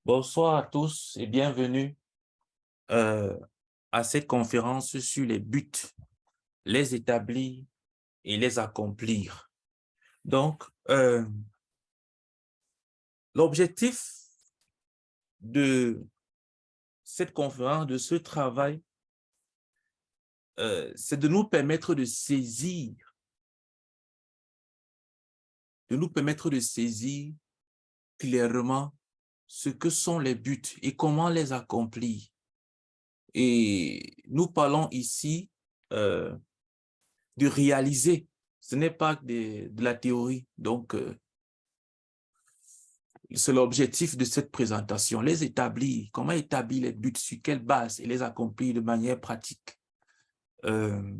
Bonsoir à tous et bienvenue euh, à cette conférence sur les buts, les établir et les accomplir. Donc, l'objectif de cette conférence, de ce travail, c'est de nous permettre de saisir, clairement ce que sont les buts et comment les accomplir. Et nous parlons ici euh, de réaliser. Ce n'est pas de la théorie. Donc, c'est l'objectif de cette présentation. Les établir, comment établir les buts, sur quelle base et les accomplir de manière pratique. Euh,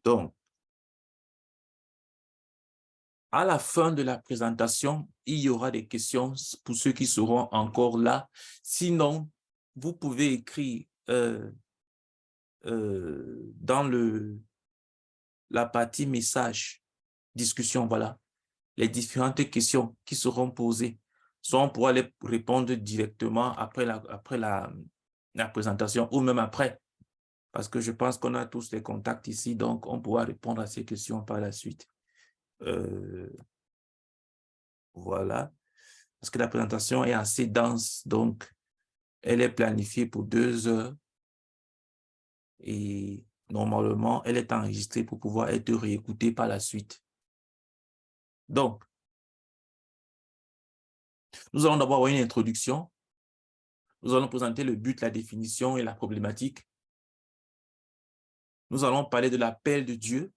donc, à la fin de la présentation, il y aura des questions pour ceux qui seront encore là. Sinon, vous pouvez écrire dans la partie message, discussion, voilà, les différentes questions qui seront posées. Soit on pourra les répondre directement après la présentation ou même après, parce que je pense qu'on a tous les contacts ici, donc on pourra répondre à ces questions par la suite. Voilà, parce que la présentation est assez dense, donc elle est planifiée pour 2 heures et normalement, elle est enregistrée pour pouvoir être réécoutée par la suite. Donc, nous allons d'abord avoir une introduction. Nous allons présenter le but, la définition et la problématique. Nous allons parler de l'appel de Dieu,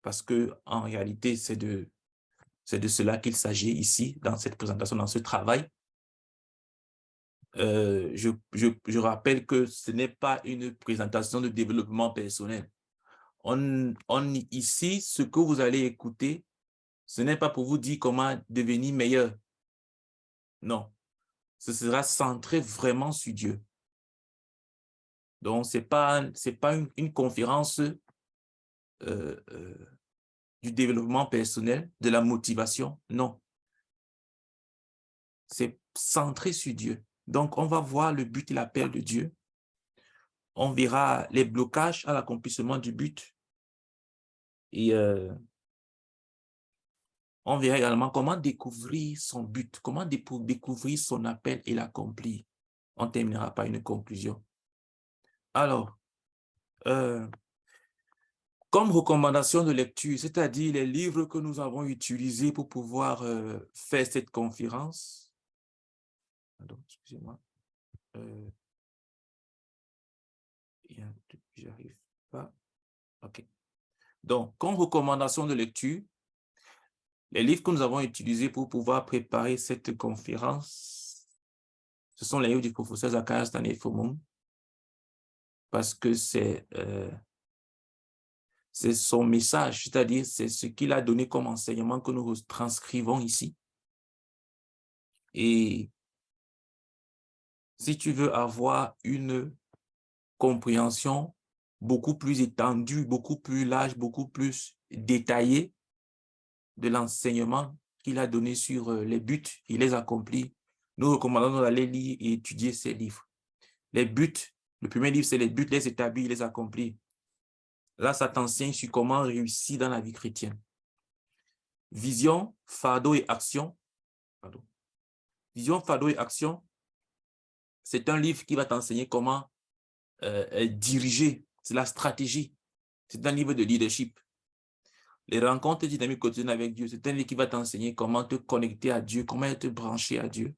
parce que en réalité, c'est de cela qu'il s'agit ici, dans cette présentation, dans ce travail. Je rappelle que ce n'est pas une présentation de développement personnel. Ici, ce que vous allez écouter, ce n'est pas pour vous dire comment devenir meilleur. Non, ce sera centré vraiment sur Dieu. Donc, c'est pas une conférence du développement personnel, de la motivation. Non, c'est centré sur Dieu. Donc, on va voir le but et l'appel de Dieu. On verra les blocages à l'accomplissement du but. Et on verra également comment découvrir son but, comment découvrir son appel et l'accomplir. On terminera par une conclusion. Alors, comme recommandation de lecture, c'est-à-dire les livres que nous avons utilisés pour pouvoir faire cette conférence. Pardon, excusez-moi. J'arrive pas. OK. Donc, comme recommandation de lecture, les livres que nous avons utilisés pour pouvoir préparer cette conférence, ce sont les livres du professeur Zacharias Daniel Fomon, parce que c'est son message, c'est-à-dire c'est ce qu'il a donné comme enseignement que nous transcrivons ici. Et si tu veux avoir une compréhension beaucoup plus étendue, beaucoup plus large, beaucoup plus détaillée de l'enseignement qu'il a donné sur les buts et les accomplis, nous recommandons d'aller lire et étudier ces livres. Les buts, le premier livre, c'est les buts, les établir, les accomplir. Là, ça t'enseigne sur comment réussir dans la vie chrétienne. Vision, fardeau et action. Pardon. Vision, fardeau et action, c'est un livre qui va t'enseigner comment diriger. C'est la stratégie. C'est un livre de leadership. Les rencontres dynamiques quotidiennes avec Dieu, c'est un livre qui va t'enseigner comment te connecter à Dieu, comment être branché à Dieu.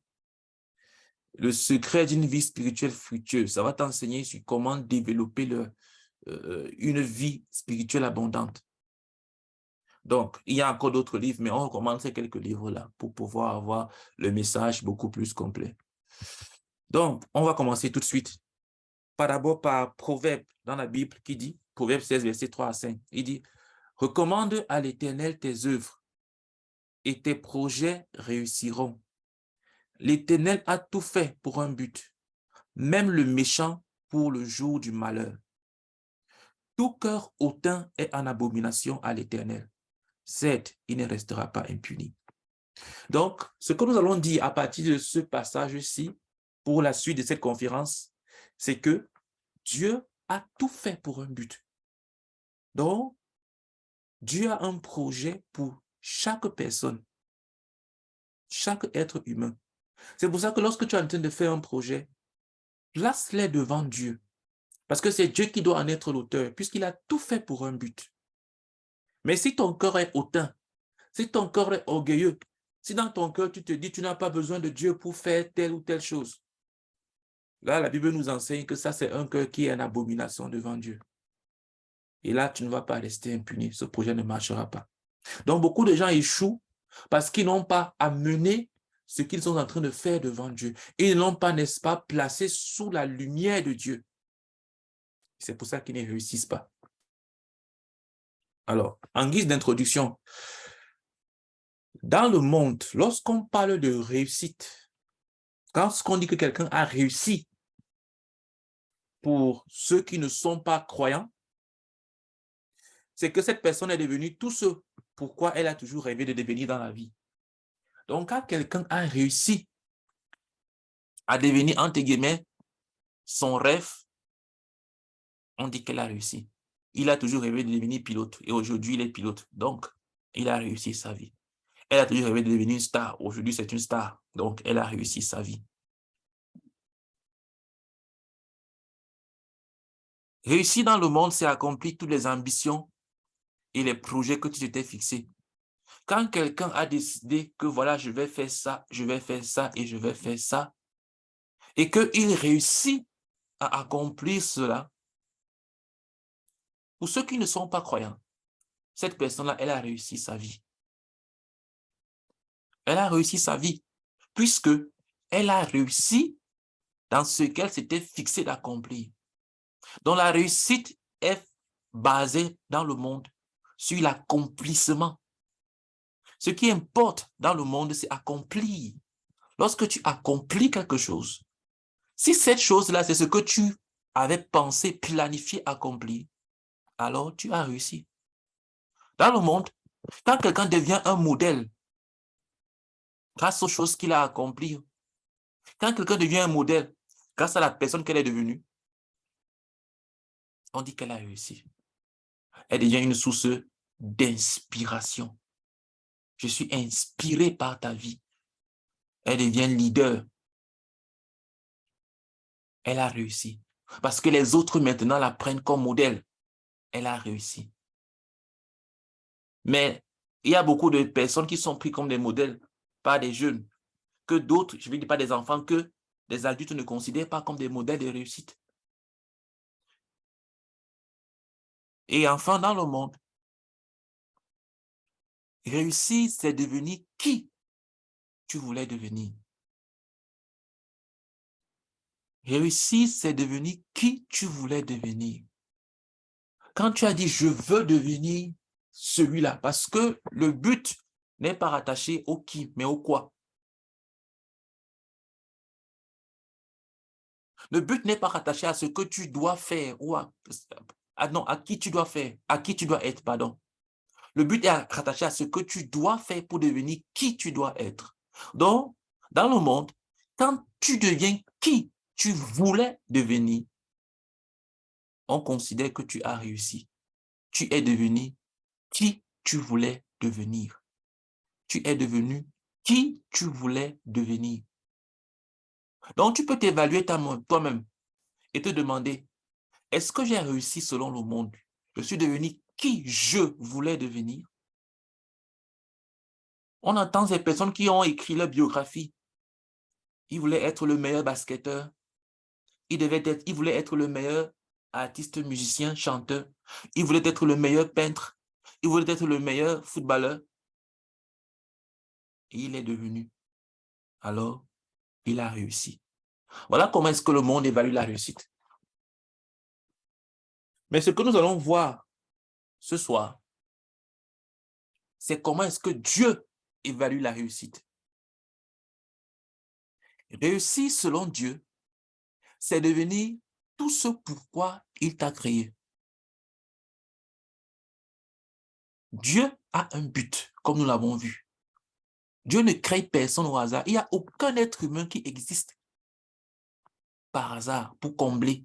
Le secret d'une vie spirituelle fructueuse, ça va t'enseigner sur comment développer une vie spirituelle abondante. Donc, il y a encore d'autres livres, mais on recommande ces quelques livres-là pour pouvoir avoir le message beaucoup plus complet. Donc, on va commencer tout de suite. D'abord par Proverbe dans la Bible qui dit, Proverbe 16, verset 3 à 5, il dit, « Recommande à l'Éternel tes œuvres et tes projets réussiront. L'Éternel a tout fait pour un but, même le méchant pour le jour du malheur. Tout cœur hautain est en abomination à l'Éternel. Z, il ne restera pas impuni. Donc, ce que nous allons dire à partir de ce passage-ci, pour la suite de cette conférence, c'est que Dieu a tout fait pour un but. Donc, Dieu a un projet pour chaque personne, chaque être humain. C'est pour ça que lorsque tu es en train de faire un projet, place-les devant Dieu. Parce que c'est Dieu qui doit en être l'auteur, puisqu'il a tout fait pour un but. Mais si ton cœur est hautain, si ton cœur est orgueilleux, si dans ton cœur tu te dis tu n'as pas besoin de Dieu pour faire telle ou telle chose, là la Bible nous enseigne que ça c'est un cœur qui est une abomination devant Dieu. Et là tu ne vas pas rester impuni, ce projet ne marchera pas. Donc beaucoup de gens échouent parce qu'ils n'ont pas amené ce qu'ils sont en train de faire devant Dieu. Ils n'ont pas, n'est-ce pas, placé sous la lumière de Dieu. C'est pour ça qu'ils ne réussissent pas. Alors, en guise d'introduction, dans le monde, lorsqu'on parle de réussite, quand on dit que quelqu'un a réussi, pour ceux qui ne sont pas croyants, c'est que cette personne est devenue tout ce pourquoi elle a toujours rêvé de devenir dans la vie. Donc, quand quelqu'un a réussi à devenir, entre guillemets, son rêve, on dit qu'elle a réussi. Il a toujours rêvé de devenir pilote et aujourd'hui, il est pilote. Donc, il a réussi sa vie. Elle a toujours rêvé de devenir une star. Aujourd'hui, c'est une star. Donc, elle a réussi sa vie. Réussir dans le monde, c'est accomplir toutes les ambitions et les projets que tu t'étais fixés. Quand quelqu'un a décidé que voilà, je vais faire ça, je vais faire ça et je vais faire ça, et qu'il réussit à accomplir cela, pour ceux qui ne sont pas croyants, cette personne-là, elle a réussi sa vie. Elle a réussi sa vie, puisque elle a réussi dans ce qu'elle s'était fixé d'accomplir. Donc la réussite est basée dans le monde sur l'accomplissement. Ce qui importe dans le monde, c'est accomplir. Lorsque tu accomplis quelque chose, si cette chose-là, c'est ce que tu avais pensé, planifié, accomplir, alors tu as réussi. Dans le monde, quand quelqu'un devient un modèle grâce aux choses qu'il a accomplies, quand quelqu'un devient un modèle grâce à la personne qu'elle est devenue, on dit qu'elle a réussi. Elle devient une source d'inspiration. Je suis inspiré par ta vie. Elle devient leader. Elle a réussi. Parce que les autres maintenant la prennent comme modèle. Elle a réussi. Mais il y a beaucoup de personnes qui sont prises comme des modèles par des jeunes, que d'autres, je ne veux dire pas des enfants, que des adultes ne considèrent pas comme des modèles de réussite. Et enfin, dans le monde, réussir, c'est devenir qui tu voulais devenir. Réussir, c'est devenir qui tu voulais devenir. Quand tu as dit « je veux devenir celui-là », parce que le but n'est pas rattaché au qui, mais au quoi. Le but n'est pas rattaché à ce que tu dois faire ou non, à qui tu dois faire, à qui tu dois être, pardon. Le but est rattaché à ce que tu dois faire pour devenir qui tu dois être. Donc, dans le monde, quand tu deviens qui tu voulais devenir, on considère que tu as réussi. Tu es devenu qui tu voulais devenir. Tu es devenu qui tu voulais devenir. Donc, tu peux t'évaluer toi-même et te demander, est-ce que j'ai réussi selon le monde? Je suis devenu qui je voulais devenir? On entend ces personnes qui ont écrit leur biographie. Ils voulaient être le meilleur basketteur. Ils voulaient être le meilleur artiste, musicien, chanteur. Ils voulaient être le meilleur peintre. Ils voulaient être le meilleur footballeur. Et il est devenu. Alors, il a réussi. Voilà comment est-ce que le monde évalue la réussite. Mais ce que nous allons voir ce soir, c'est comment est-ce que Dieu évalue la réussite. Réussir selon Dieu, c'est devenir tout ce pourquoi il t'a créé. Dieu a un but, comme nous l'avons vu. Dieu ne crée personne au hasard. Il n'y a aucun être humain qui existe par hasard pour combler.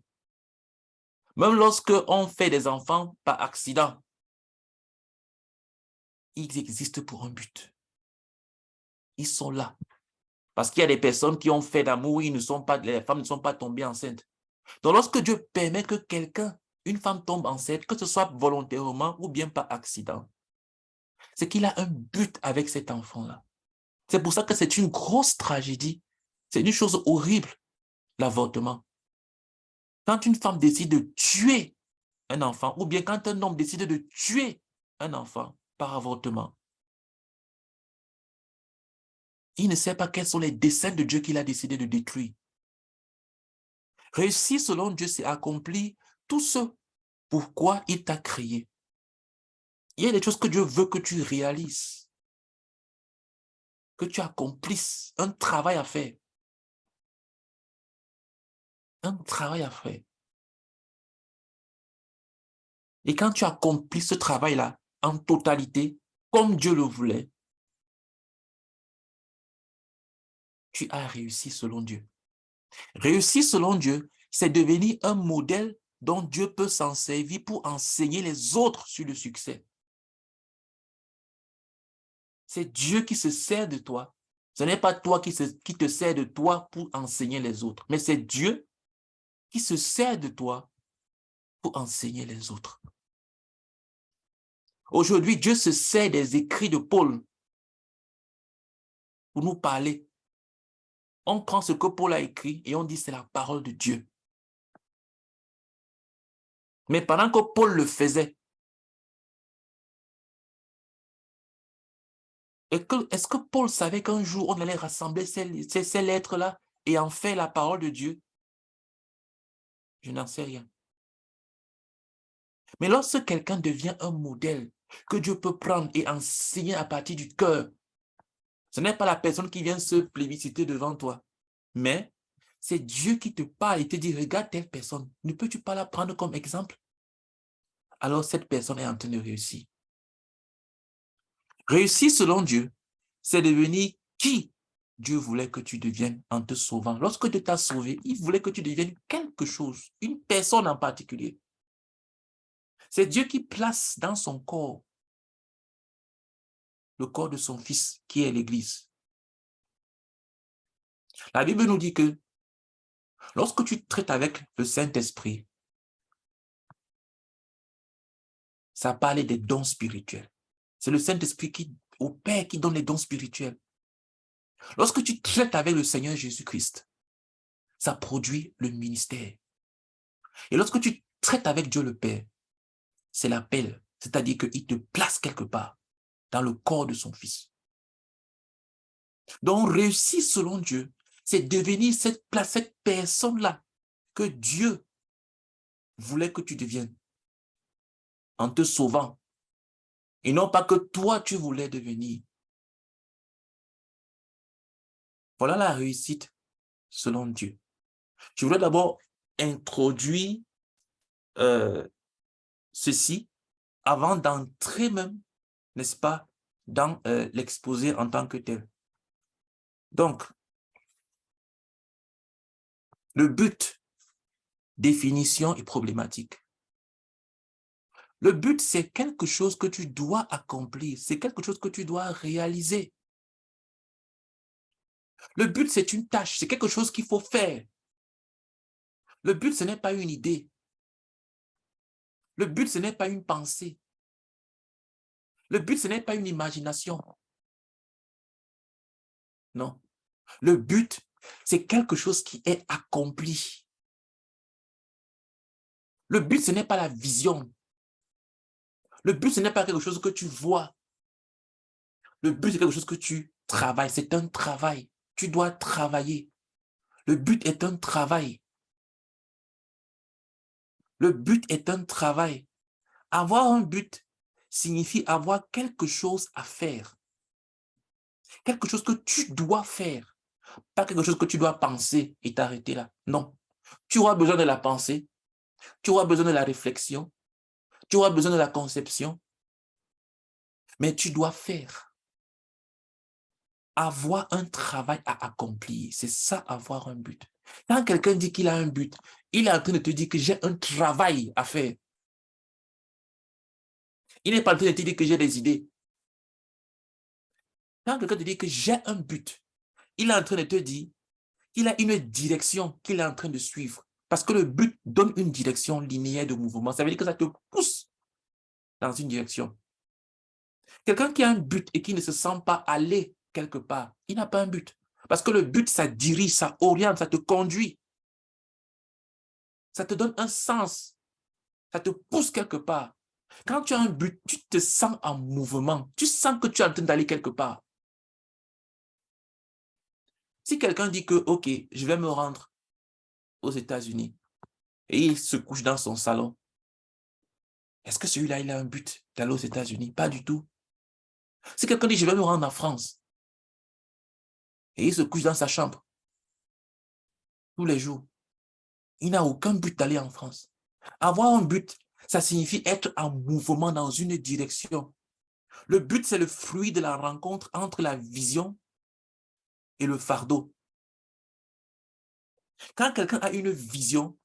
Même lorsque on fait des enfants par accident, ils existent pour un but. Ils sont là. Parce qu'il y a des personnes qui ont fait d'amour, les femmes ne sont pas tombées enceintes. Donc lorsque Dieu permet que une femme tombe enceinte, que ce soit volontairement ou bien par accident, c'est qu'il a un but avec cet enfant-là. C'est pour ça que c'est une grosse tragédie. C'est une chose horrible, l'avortement. Quand une femme décide de tuer un enfant, ou bien quand un homme décide de tuer un enfant par avortement, il ne sait pas quels sont les desseins de Dieu qu'il a décidé de détruire. Réussir selon Dieu, c'est accomplir tout ce pourquoi il t'a créé. Il y a des choses que Dieu veut que tu réalises, que tu accomplisses, un travail à faire. Un travail à faire. Et quand tu accomplis ce travail-là en totalité, comme Dieu le voulait, tu as réussi selon Dieu. Réussir selon Dieu, c'est devenir un modèle dont Dieu peut s'en servir pour enseigner les autres sur le succès. C'est Dieu qui se sert de toi. Ce n'est pas toi qui te sert de toi pour enseigner les autres, mais c'est Dieu qui se sert de toi pour enseigner les autres. Aujourd'hui, Dieu se sert des écrits de Paul pour nous parler. On prend ce que Paul a écrit et on dit c'est la parole de Dieu. Mais pendant que Paul le faisait, est-ce que Paul savait qu'un jour on allait rassembler ces lettres-là et en faire la parole de Dieu? Je n'en sais rien. Mais lorsque quelqu'un devient un modèle que Dieu peut prendre et enseigner à partir du cœur, ce n'est pas la personne qui vient se plébisciter devant toi, mais c'est Dieu qui te parle et te dit, regarde telle personne, ne peux-tu pas la prendre comme exemple? Alors cette personne est en train de réussir. Réussir selon Dieu, c'est devenir qui Dieu voulait que tu deviennes en te sauvant. Lorsque Dieu t'a sauvé, il voulait que tu deviennes quelque chose, une personne en particulier. C'est Dieu qui place dans son corps le corps de son Fils, qui est l'Église. La Bible nous dit que lorsque tu traites avec le Saint-Esprit, ça parle des dons spirituels. C'est le Saint-Esprit au Père qui donne les dons spirituels. Lorsque tu traites avec le Seigneur Jésus-Christ, ça produit le ministère. Et lorsque tu traites avec Dieu le Père, c'est l'appel, c'est-à-dire qu'il te place quelque part dans le corps de son Fils. Donc, réussir selon Dieu, c'est devenir cette personne-là que Dieu voulait que tu deviennes en te sauvant. Et non pas que toi, tu voulais devenir. Voilà la réussite selon Dieu. Je voudrais d'abord introduire ceci avant d'entrer même, n'est-ce pas, dans l'exposé en tant que tel. Donc, le but, définition et problématique. Le but, c'est quelque chose que tu dois accomplir, c'est quelque chose que tu dois réaliser. Le but, c'est une tâche, c'est quelque chose qu'il faut faire. Le but, ce n'est pas une idée. Le but, ce n'est pas une pensée. Le but, ce n'est pas une imagination. Non. Le but, c'est quelque chose qui est accompli. Le but, ce n'est pas la vision. Le but, ce n'est pas quelque chose que tu vois. Le but, c'est quelque chose que tu travailles. C'est un travail. Tu dois travailler. Le but est un travail. Le but est un travail. Avoir un but signifie avoir quelque chose à faire. Quelque chose que tu dois faire. Pas quelque chose que tu dois penser et t'arrêter là. Non. Tu auras besoin de la pensée. Tu auras besoin de la réflexion. Tu auras besoin de la conception. Mais tu dois faire. Avoir un travail à accomplir. C'est ça, avoir un but. Quand quelqu'un dit qu'il a un but, il est en train de te dire que j'ai un travail à faire. Il n'est pas en train de te dire que j'ai des idées. Quand quelqu'un te dit que j'ai un but, il est en train de te dire qu'il a une direction qu'il est en train de suivre. Parce que le but donne une direction linéaire de mouvement. Ça veut dire que ça te pousse dans une direction. Quelqu'un qui a un but et qui ne se sent pas aller quelque part, il n'a pas un but. Parce que le but, ça dirige, ça oriente, ça te conduit. Ça te donne un sens. Ça te pousse quelque part. Quand tu as un but, tu te sens en mouvement. Tu sens que tu es en train d'aller quelque part. Si quelqu'un dit que, OK, je vais me rendre aux États-Unis et il se couche dans son salon, est-ce que celui-là, il a un but d'aller aux États-Unis? Pas du tout. Si quelqu'un dit, je vais me rendre en France et il se couche dans sa chambre tous les jours, il n'a aucun but d'aller en France. Avoir un but, ça signifie être en mouvement dans une direction. Le but, c'est le fruit de la rencontre entre la vision et le fardeau. Quand quelqu'un a une vision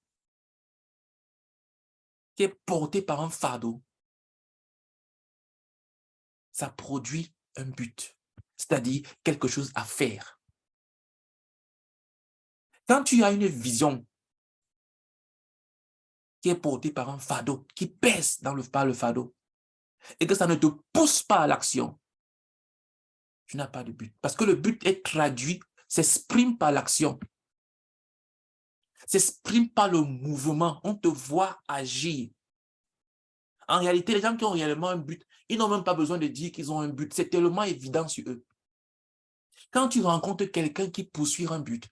qui est portée par un fardeau, ça produit un but, c'est-à-dire quelque chose à faire. Quand tu as une vision qui est portée par un fardeau, qui pèse par le fardeau, et que ça ne te pousse pas à l'action, tu n'as pas de but. Parce que le but est traduit, s'exprime par l'action, s'exprime par le mouvement. On te voit agir. En réalité, les gens qui ont réellement un but, ils n'ont même pas besoin de dire qu'ils ont un but. C'est tellement évident sur eux. Quand tu rencontres quelqu'un qui poursuit un but,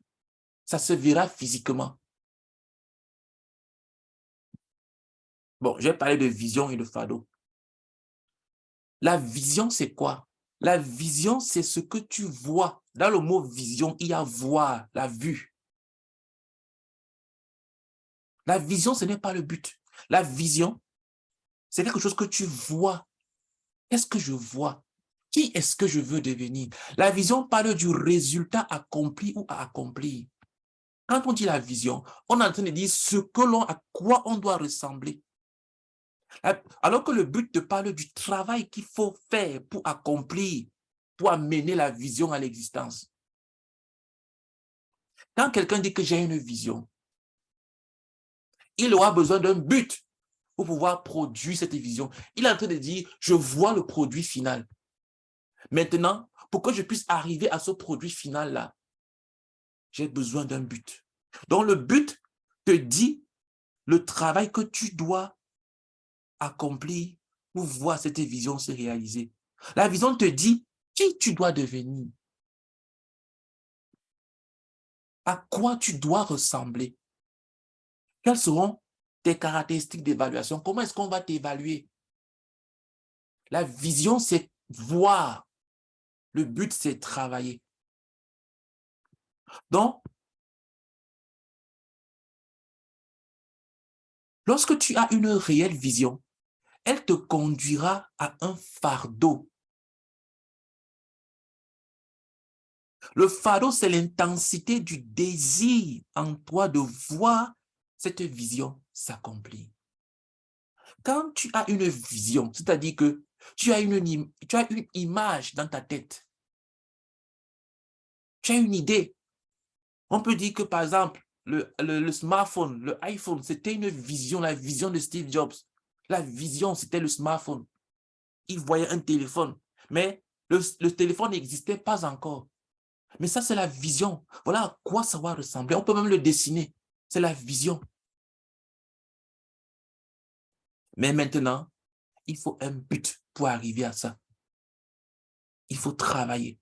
ça se verra physiquement. Bon, je vais parler de vision et de fardeau. La vision, c'est quoi? La vision, c'est ce que tu vois. Dans le mot vision, il y a voir, la vue. La vision, ce n'est pas le but. La vision, c'est quelque chose que tu vois. Qu'est-ce que je vois? Qui est-ce que je veux devenir? La vision parle du résultat accompli ou à accomplir. Quand on dit la vision, on est en train de dire à quoi on doit ressembler. Alors que le but te parle du travail qu'il faut faire pour accomplir, pour amener la vision à l'existence. Quand quelqu'un dit que j'ai une vision, il aura besoin d'un but pour pouvoir produire cette vision. Il est en train de dire, je vois le produit final. Maintenant, pour que je puisse arriver à ce produit final-là, j'ai besoin d'un but. Donc, le but te dit le travail que tu dois accomplir pour voir cette vision se réaliser. La vision te dit qui tu dois devenir, à quoi tu dois ressembler, quelles seront tes caractéristiques d'évaluation, comment est-ce qu'on va t'évaluer. La vision, c'est voir. Le but, c'est travailler. Donc, lorsque tu as une réelle vision, elle te conduira à un fardeau. Le fardeau, c'est l'intensité du désir en toi de voir cette vision s'accomplir. Quand tu as une vision, c'est-à-dire que tu as une image dans ta tête, tu as une idée. On peut dire que, par exemple, le smartphone, le iPhone, c'était une vision, la vision de Steve Jobs. La vision, c'était le smartphone. Il voyait un téléphone, mais le téléphone n'existait pas encore. Mais ça, c'est la vision. Voilà à quoi ça va ressembler. On peut même le dessiner. C'est la vision. Mais maintenant, il faut un but pour arriver à ça. Il faut travailler.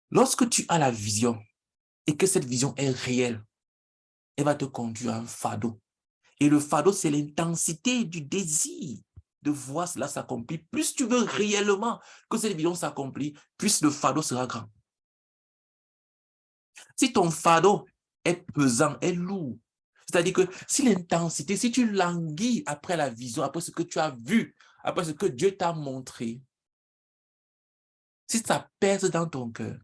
Lorsque tu as la vision et que cette vision est réelle, elle va te conduire à un fardeau. Et le fardeau, c'est l'intensité du désir de voir cela s'accomplir. Plus tu veux réellement que cette vision s'accomplit, plus le fardeau sera grand. Si ton fardeau est pesant, est lourd, c'est-à-dire que si l'intensité, si tu languis après la vision, après ce que tu as vu, après ce que Dieu t'a montré, si ça pèse dans ton cœur,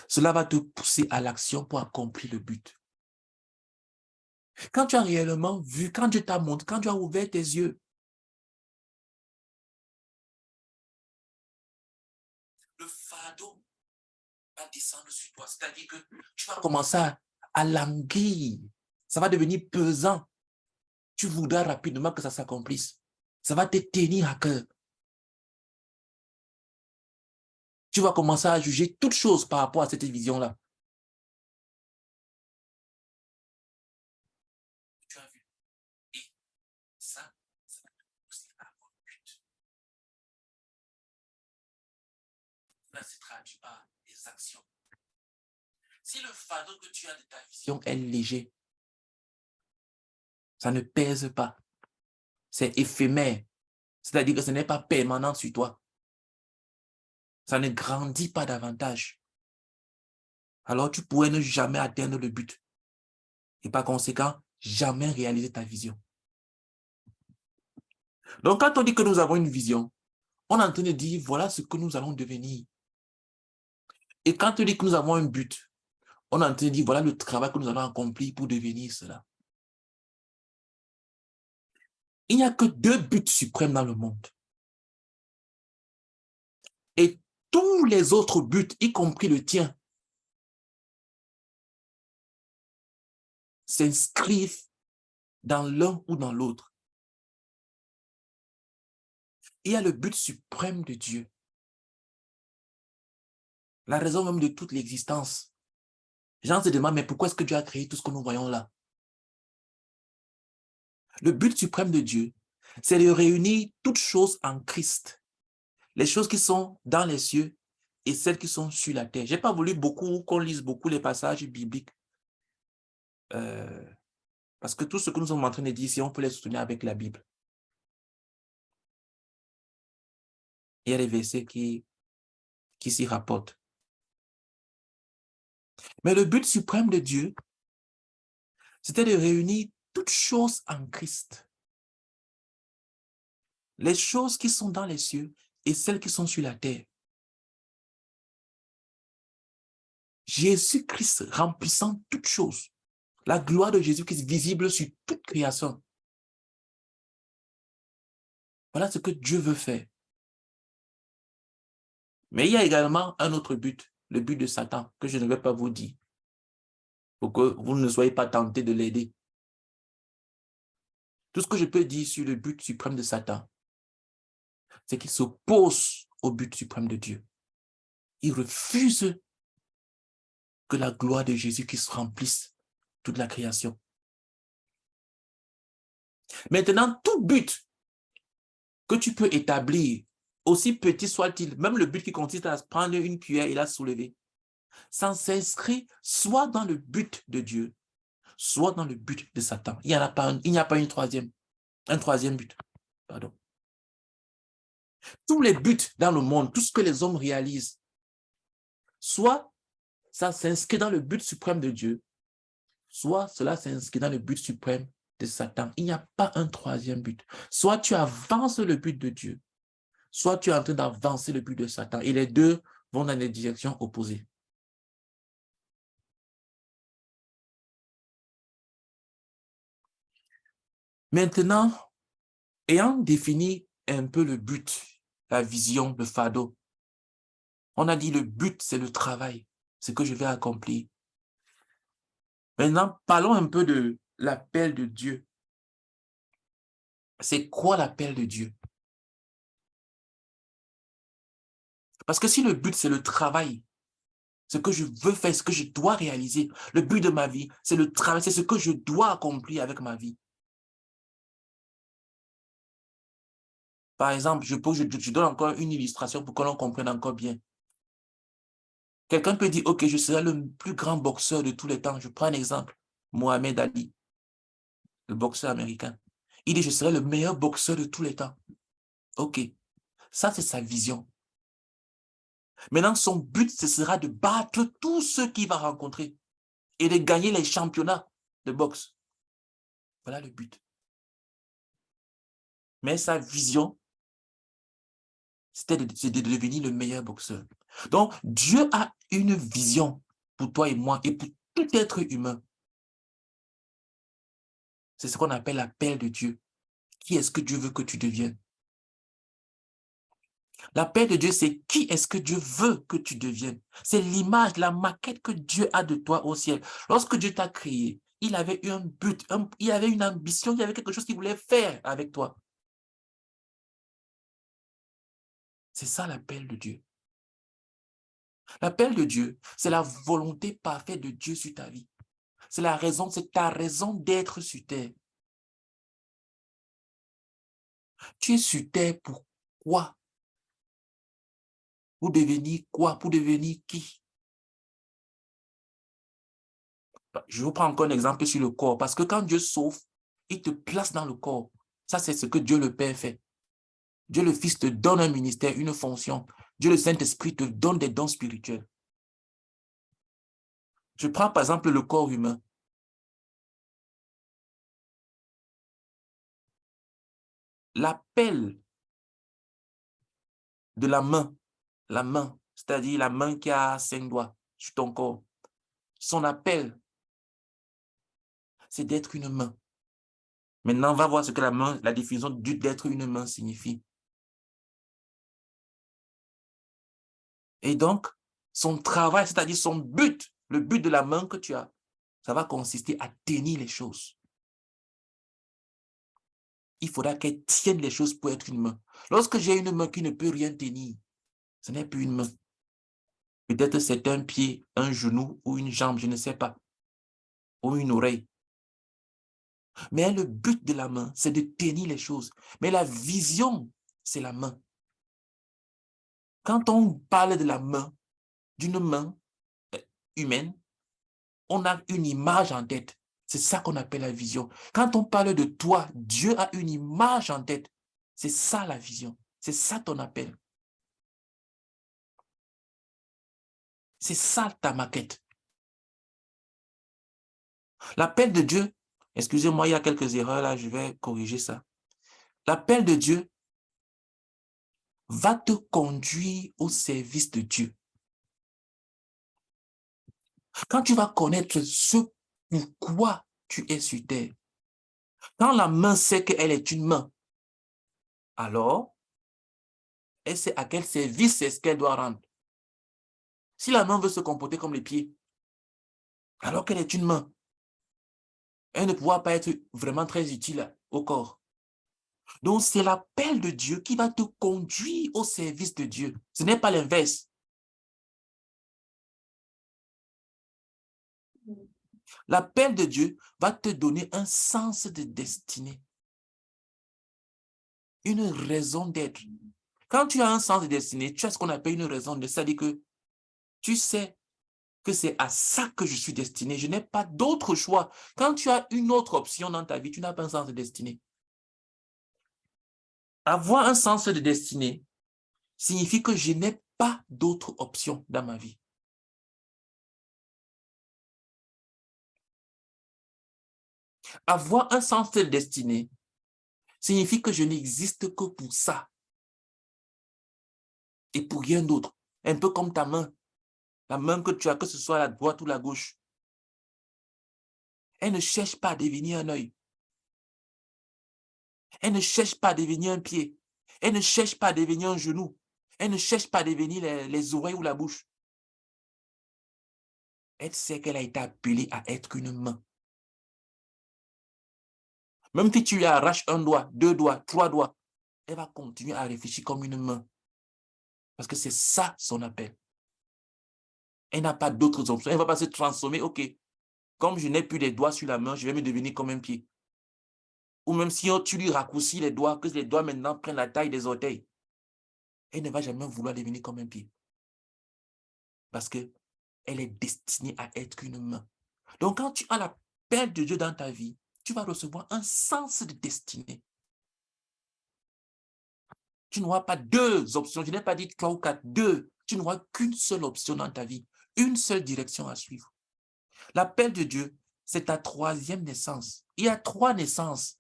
cela va te pousser à l'action pour accomplir le but. Quand tu as réellement vu, quand Dieu t'a montré, quand tu as ouvert tes yeux, le fardeau va descendre sur toi. C'est-à-dire que tu vas commencer à languir. Ça va devenir pesant. Tu voudras rapidement que ça s'accomplisse. Ça va te tenir à cœur. Tu vas commencer à juger toutes choses par rapport à cette vision-là. Tu as vu. Et ça va te pousser à avoir un but. Là, c'est traduit par des actions. Si le fardeau que tu as de ta vision est léger, ça ne pèse pas. C'est éphémère. C'est-à-dire que ce n'est pas permanent sur toi. Ça ne grandit pas davantage. Alors tu pourrais ne jamais atteindre le but. Et par conséquent, jamais réaliser ta vision. Donc quand on dit que nous avons une vision, on est en train de dire voilà ce que nous allons devenir. Et quand on dit que nous avons un but, on est en train de dire voilà le travail que nous allons accomplir pour devenir cela. Il n'y a que 2 buts suprêmes dans le monde. Et tous les autres buts, y compris le tien, s'inscrivent dans l'un ou dans l'autre. Il y a le but suprême de Dieu. La raison même de toute l'existence. Les gens se demandent, mais pourquoi est-ce que Dieu a créé tout ce que nous voyons là? Le but suprême de Dieu, c'est de réunir toutes choses en Christ. Les choses qui sont dans les cieux et celles qui sont sur la terre. Je n'ai pas voulu qu'on lise beaucoup les passages bibliques. Parce que tout ce que nous sommes en train de dire ici, on peut les soutenir avec la Bible. Il y a des versets qui s'y rapportent. Mais le but suprême de Dieu, c'était de réunir toutes choses en Christ. Les choses qui sont dans les cieux et celles qui sont sur la terre. Jésus-Christ remplissant toutes choses. La gloire de Jésus-Christ visible sur toute création. Voilà ce que Dieu veut faire. Mais il y a également un autre but, le but de Satan, que je ne vais pas vous dire, pour que vous ne soyez pas tentés de l'aider. Tout ce que je peux dire sur le but suprême de Satan, c'est qu'il s'oppose au but suprême de Dieu. Il refuse que la gloire de Jésus-Christ remplisse toute la création. Maintenant, tout but que tu peux établir, aussi petit soit-il, même le but qui consiste à prendre une cuillère et la soulever, ça s'inscrit soit dans le but de Dieu, soit dans le but de Satan. Il n'y a pas un troisième but. Pardon. Tous les buts dans le monde, tout ce que les hommes réalisent, soit ça s'inscrit dans le but suprême de Dieu, soit cela s'inscrit dans le but suprême de Satan. Il n'y a pas un troisième but. Soit tu avances le but de Dieu, soit tu es en train d'avancer le but de Satan. Et les deux vont dans des directions opposées. Maintenant, ayant défini un peu le but, la vision, le fardeau, on a dit le but, c'est le travail, ce que je vais accomplir. Maintenant, parlons un peu de l'appel de Dieu. C'est quoi l'appel de Dieu? Parce que si le but, c'est le travail, ce que je veux faire, ce que je dois réaliser, le but de ma vie, c'est le travail, c'est ce que je dois accomplir avec ma vie. Par exemple, je donne encore une illustration pour que l'on comprenne encore bien. Quelqu'un peut dire, ok, je serai le plus grand boxeur de tous les temps. Je prends un exemple, Mohamed Ali, le boxeur américain. Il dit, je serai le meilleur boxeur de tous les temps. Ok, ça c'est sa vision. Maintenant, son but, ce sera de battre tous ceux qu'il va rencontrer et de gagner les championnats de boxe. Voilà le but. Mais sa vision, c'est de devenir le meilleur boxeur. Donc, Dieu a une vision pour toi et moi et pour tout être humain. C'est ce qu'on appelle l'appel de Dieu. Qui est-ce que Dieu veut que tu deviennes? L'appel de Dieu, c'est qui est-ce que Dieu veut que tu deviennes? C'est l'image, la maquette que Dieu a de toi au ciel. Lorsque Dieu t'a créé, il avait eu un but, il avait une ambition, il y avait quelque chose qu'il voulait faire avec toi. C'est ça l'appel de Dieu. L'appel de Dieu, c'est la volonté parfaite de Dieu sur ta vie. C'est la raison, c'est ta raison d'être sur terre. Tu es sur terre pour quoi? Pour devenir quoi? Pour devenir qui? Je vous prends encore un exemple sur le corps, parce que quand Dieu sauve, il te place dans le corps. Ça, c'est ce que Dieu le Père fait. Dieu le Fils te donne un ministère, une fonction. Dieu le Saint-Esprit te donne des dons spirituels. Je prends par exemple le corps humain. L'appel de la main, c'est-à-dire la main qui a 5 doigts sur ton corps, son appel, c'est d'être une main. Maintenant, on va voir ce que la définition d'être une main signifie. Et donc, son travail, c'est-à-dire son but, le but de la main que tu as, ça va consister à tenir les choses. Il faudra qu'elle tienne les choses pour être une main. Lorsque j'ai une main qui ne peut rien tenir, ce n'est plus une main. Peut-être c'est un pied, un genou ou une jambe, je ne sais pas, ou une oreille. Mais le but de la main, c'est de tenir les choses. Mais la vision, c'est la main. Quand on parle de la main, d'une main humaine, on a une image en tête. C'est ça qu'on appelle la vision. Quand on parle de toi, Dieu a une image en tête. C'est ça la vision. C'est ça ton appel. C'est ça ta maquette. L'appel de Dieu, excusez-moi, il y a quelques erreurs là, je vais corriger ça. L'appel de Dieu va te conduire au service de Dieu. Quand tu vas connaître ce pourquoi tu es sur terre, quand la main sait qu'elle est une main, alors, elle sait à quel service c'est ce qu'elle doit rendre. Si la main veut se comporter comme les pieds, alors qu'elle est une main, elle ne pourra pas être vraiment très utile au corps. Donc, c'est l'appel de Dieu qui va te conduire au service de Dieu. Ce n'est pas l'inverse. L'appel de Dieu va te donner un sens de destinée. Une raison d'être. Quand tu as un sens de destinée, tu as ce qu'on appelle une raison d'être. C'est-à-dire que tu sais que c'est à ça que je suis destiné. Je n'ai pas d'autre choix. Quand tu as une autre option dans ta vie, tu n'as pas un sens de destinée. Avoir un sens de destinée signifie que je n'ai pas d'autre option dans ma vie. Avoir un sens de destinée signifie que je n'existe que pour ça et pour rien d'autre. Un peu comme ta main. La main que tu as, que ce soit la droite ou la gauche. Elle ne cherche pas à devenir un œil. Elle ne cherche pas à devenir un pied. Elle ne cherche pas à devenir un genou. Elle ne cherche pas à devenir les oreilles ou la bouche. Elle sait qu'elle a été appelée à être une main. Même si tu lui arraches un doigt, 2 doigts, 3 doigts, elle va continuer à réfléchir comme une main. Parce que c'est ça son appel. Elle n'a pas d'autres options. Elle ne va pas se transformer. OK, comme je n'ai plus les doigts sur la main, je vais me devenir comme un pied. Ou même si tu lui raccourcis les doigts, que les doigts maintenant prennent la taille des orteils. Elle ne va jamais vouloir devenir comme un pied. Parce qu'elle est destinée à être une main. Donc, quand tu as l'appel de Dieu dans ta vie, tu vas recevoir un sens de destinée. Tu n'auras pas 2 options. Je n'ai pas dit 3 ou 4, 2. Tu n'auras qu'une seule option dans ta vie, une seule direction à suivre. L'appel de Dieu, c'est ta 3e naissance. Il y a 3 naissances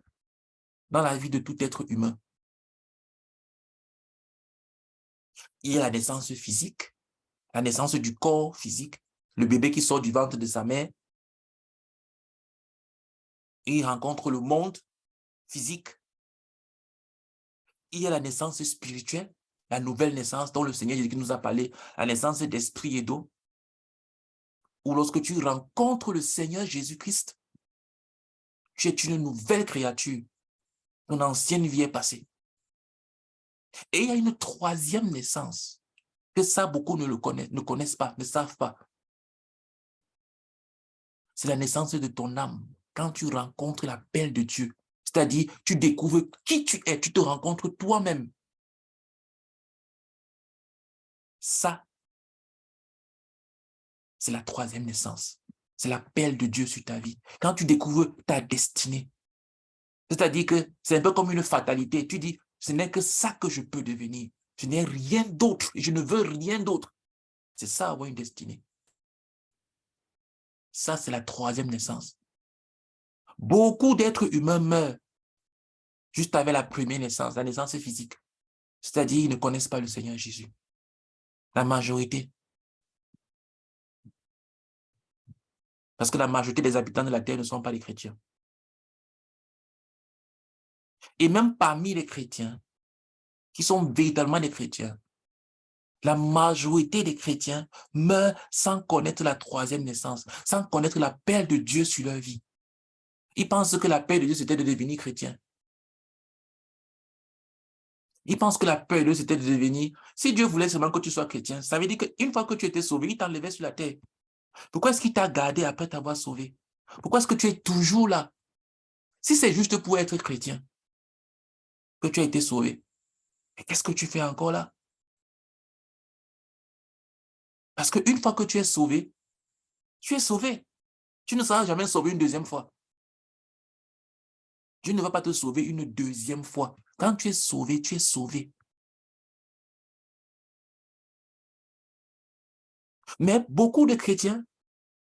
dans la vie de tout être humain. Il y a la naissance physique, la naissance du corps physique, le bébé qui sort du ventre de sa mère. Il rencontre le monde physique. Il y a la naissance spirituelle, la nouvelle naissance dont le Seigneur Jésus nous a parlé, la naissance d'esprit et d'eau. Ou lorsque tu rencontres le Seigneur Jésus-Christ, tu es une nouvelle créature. Ton ancienne vie est passée. Et il y a une troisième naissance, que ça, beaucoup ne connaissent pas, ne savent pas. C'est la naissance de ton âme. Quand tu rencontres l'appel de Dieu, c'est-à-dire, tu découvres qui tu es, tu te rencontres toi-même. Ça, c'est la troisième naissance. C'est l'appel de Dieu sur ta vie. Quand tu découvres ta destinée, c'est-à-dire que c'est un peu comme une fatalité. Tu dis, ce n'est que ça que je peux devenir. Je n'ai rien d'autre. Je ne veux rien d'autre. C'est ça, avoir une destinée. Ça, c'est la troisième naissance. Beaucoup d'êtres humains meurent juste avec la première naissance, la naissance physique. C'est-à-dire, ils ne connaissent pas le Seigneur Jésus. La majorité. Parce que la majorité des habitants de la terre ne sont pas des chrétiens. Et même parmi les chrétiens, qui sont véritablement des chrétiens, la majorité des chrétiens meurent sans connaître la troisième naissance, sans connaître l'appel de Dieu sur leur vie. Ils pensent que l'appel de Dieu, c'était de devenir chrétien. Ils pensent que l'appel de Dieu, c'était de devenir... Si Dieu voulait seulement que tu sois chrétien, ça veut dire qu'une fois que tu étais sauvé, il t'enlevait sur la terre. Pourquoi est-ce qu'il t'a gardé après t'avoir sauvé? Pourquoi est-ce que tu es toujours là? Si c'est juste pour être chrétien, que tu as été sauvé, mais qu'est-ce que tu fais encore là? Parce qu'une fois que tu es sauvé, tu es sauvé. Tu ne seras jamais sauvé une deuxième fois. Dieu ne va pas te sauver une deuxième fois. Quand tu es sauvé, tu es sauvé. Mais beaucoup de chrétiens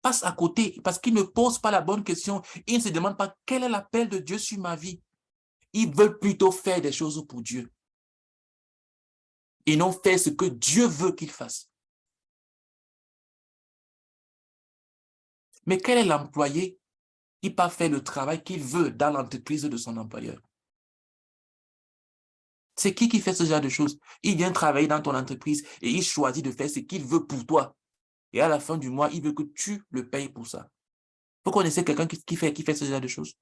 passent à côté parce qu'ils ne posent pas la bonne question. Ils ne se demandent pas quel est l'appel de Dieu sur ma vie. Ils veulent plutôt faire des choses pour Dieu. Et non faire ce que Dieu veut qu'ils fassent. Mais quel est l'employé qui part faire le travail qu'il veut dans l'entreprise de son employeur? C'est qui fait ce genre de choses? Il vient travailler dans ton entreprise et il choisit de faire ce qu'il veut pour toi. Et à la fin du mois, il veut que tu le payes pour ça. Vous connaissez quelqu'un qui fait ce genre de choses?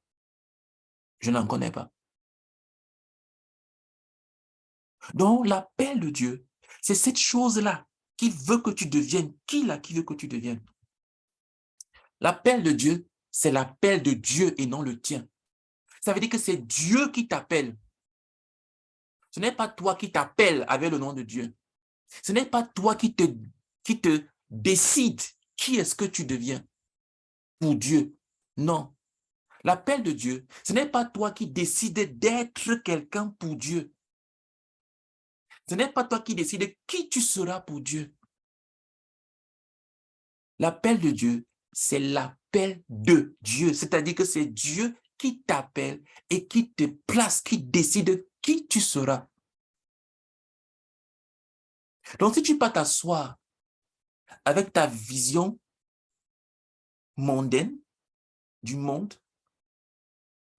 Je n'en connais pas. Donc, l'appel de Dieu, c'est cette chose-là qu'il veut que tu deviennes. Qui veut que tu deviennes? L'appel de Dieu, c'est l'appel de Dieu et non le tien. Ça veut dire que c'est Dieu qui t'appelle. Ce n'est pas toi qui t'appelles avec le nom de Dieu. Ce n'est pas toi qui te décide qui est-ce que tu deviens pour Dieu. Non. L'appel de Dieu, ce n'est pas toi qui décides d'être quelqu'un pour Dieu. Ce n'est pas toi qui décides qui tu seras pour Dieu. L'appel de Dieu, c'est l'appel de Dieu. C'est-à-dire que c'est Dieu qui t'appelle et qui te place, qui décide qui tu seras. Donc, si tu peux t'asseoir avec ta vision mondaine du monde,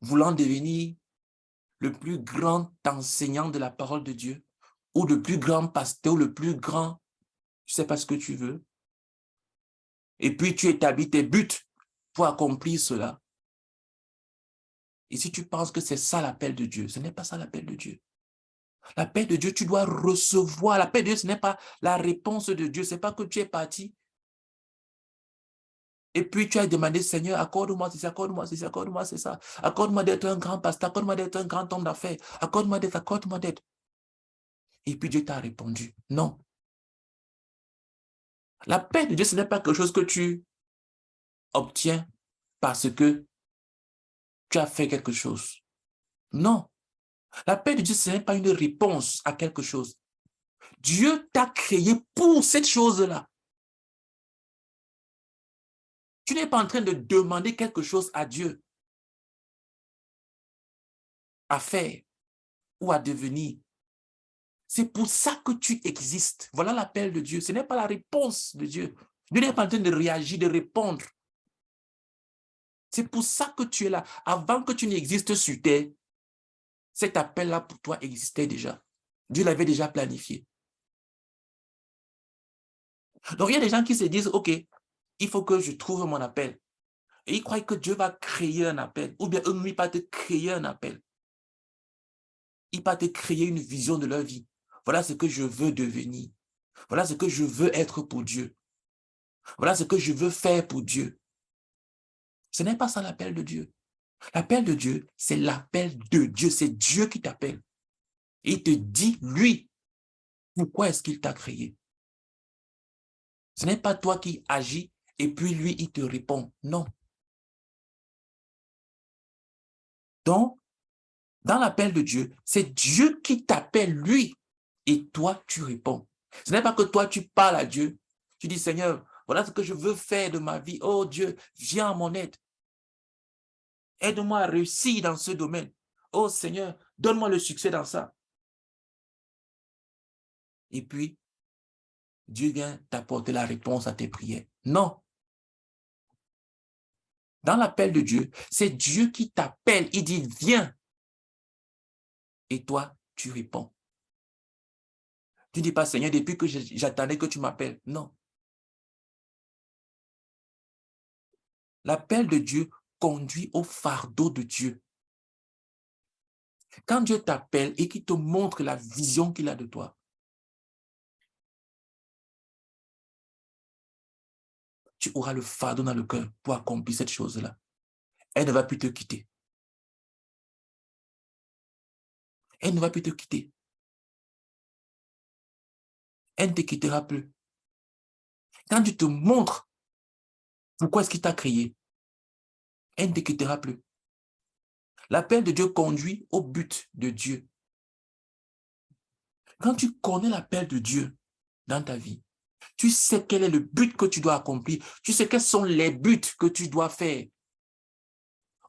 voulant devenir le plus grand enseignant de la parole de Dieu, ou le plus grand pasteur, ou le plus grand, je ne sais pas ce que tu veux, et puis tu établis tes buts pour accomplir cela. Et si tu penses que c'est ça l'appel de Dieu, ce n'est pas ça l'appel de Dieu. L'appel de Dieu, tu dois recevoir. L'appel de Dieu, ce n'est pas la réponse de Dieu. Ce n'est pas que tu es parti. Et puis tu as demandé, Seigneur, accorde-moi ceci, accorde-moi ceci, accorde-moi c'est ça. Accorde-moi d'être un grand pasteur, accorde-moi d'être un grand homme d'affaires. Accorde-moi d'être, accorde-moi d'être. Et puis Dieu t'a répondu, non. L'appel de Dieu, ce n'est pas quelque chose que tu obtiens parce que tu as fait quelque chose. Non. L'appel de Dieu, ce n'est pas une réponse à quelque chose. Dieu t'a créé pour cette chose-là. Tu n'es pas en train de demander quelque chose à Dieu à faire ou à devenir. C'est pour ça que tu existes. Voilà l'appel de Dieu. Ce n'est pas la réponse de Dieu. Dieu n'est pas en train de réagir, de répondre. C'est pour ça que tu es là. Avant que tu n'existes sur terre, cet appel-là pour toi existait déjà. Dieu l'avait déjà planifié. Donc, il y a des gens qui se disent, OK, il faut que je trouve mon appel. Et ils croient que Dieu va créer un appel. Ou bien eux, il va te créer un appel. Il va te créer une vision de leur vie. Voilà ce que je veux devenir. Voilà ce que je veux être pour Dieu. Voilà ce que je veux faire pour Dieu. Ce n'est pas ça l'appel de Dieu. L'appel de Dieu, c'est l'appel de Dieu. C'est Dieu qui t'appelle. Il te dit, lui, pourquoi est-ce qu'il t'a créé? Ce n'est pas toi qui agis et puis lui, il te répond. Non. Donc, dans l'appel de Dieu, c'est Dieu qui t'appelle, lui, et toi, tu réponds. Ce n'est pas que toi, tu parles à Dieu. Tu dis, Seigneur, voilà ce que je veux faire de ma vie. Oh Dieu, viens à mon aide. Aide-moi à réussir dans ce domaine. Oh Seigneur, donne-moi le succès dans ça. Et puis, Dieu vient t'apporter la réponse à tes prières. Non. Dans l'appel de Dieu, c'est Dieu qui t'appelle. Il dit, viens. Et toi, tu réponds. Tu ne dis pas, Seigneur, depuis que j'attendais que tu m'appelles. Non. L'appel de Dieu conduit au fardeau de Dieu. Quand Dieu t'appelle et qu'il te montre la vision qu'il a de toi, tu auras le fardeau dans le cœur pour accomplir cette chose-là. Elle ne va plus te quitter. Elle ne va plus te quitter. Elle ne te quittera plus. Quand Dieu te montre pourquoi est-ce qu'il t'a créé, elle ne te quittera plus. L'appel de Dieu conduit au but de Dieu. Quand tu connais l'appel de Dieu dans ta vie, tu sais quel est le but que tu dois accomplir. Tu sais quels sont les buts que tu dois faire.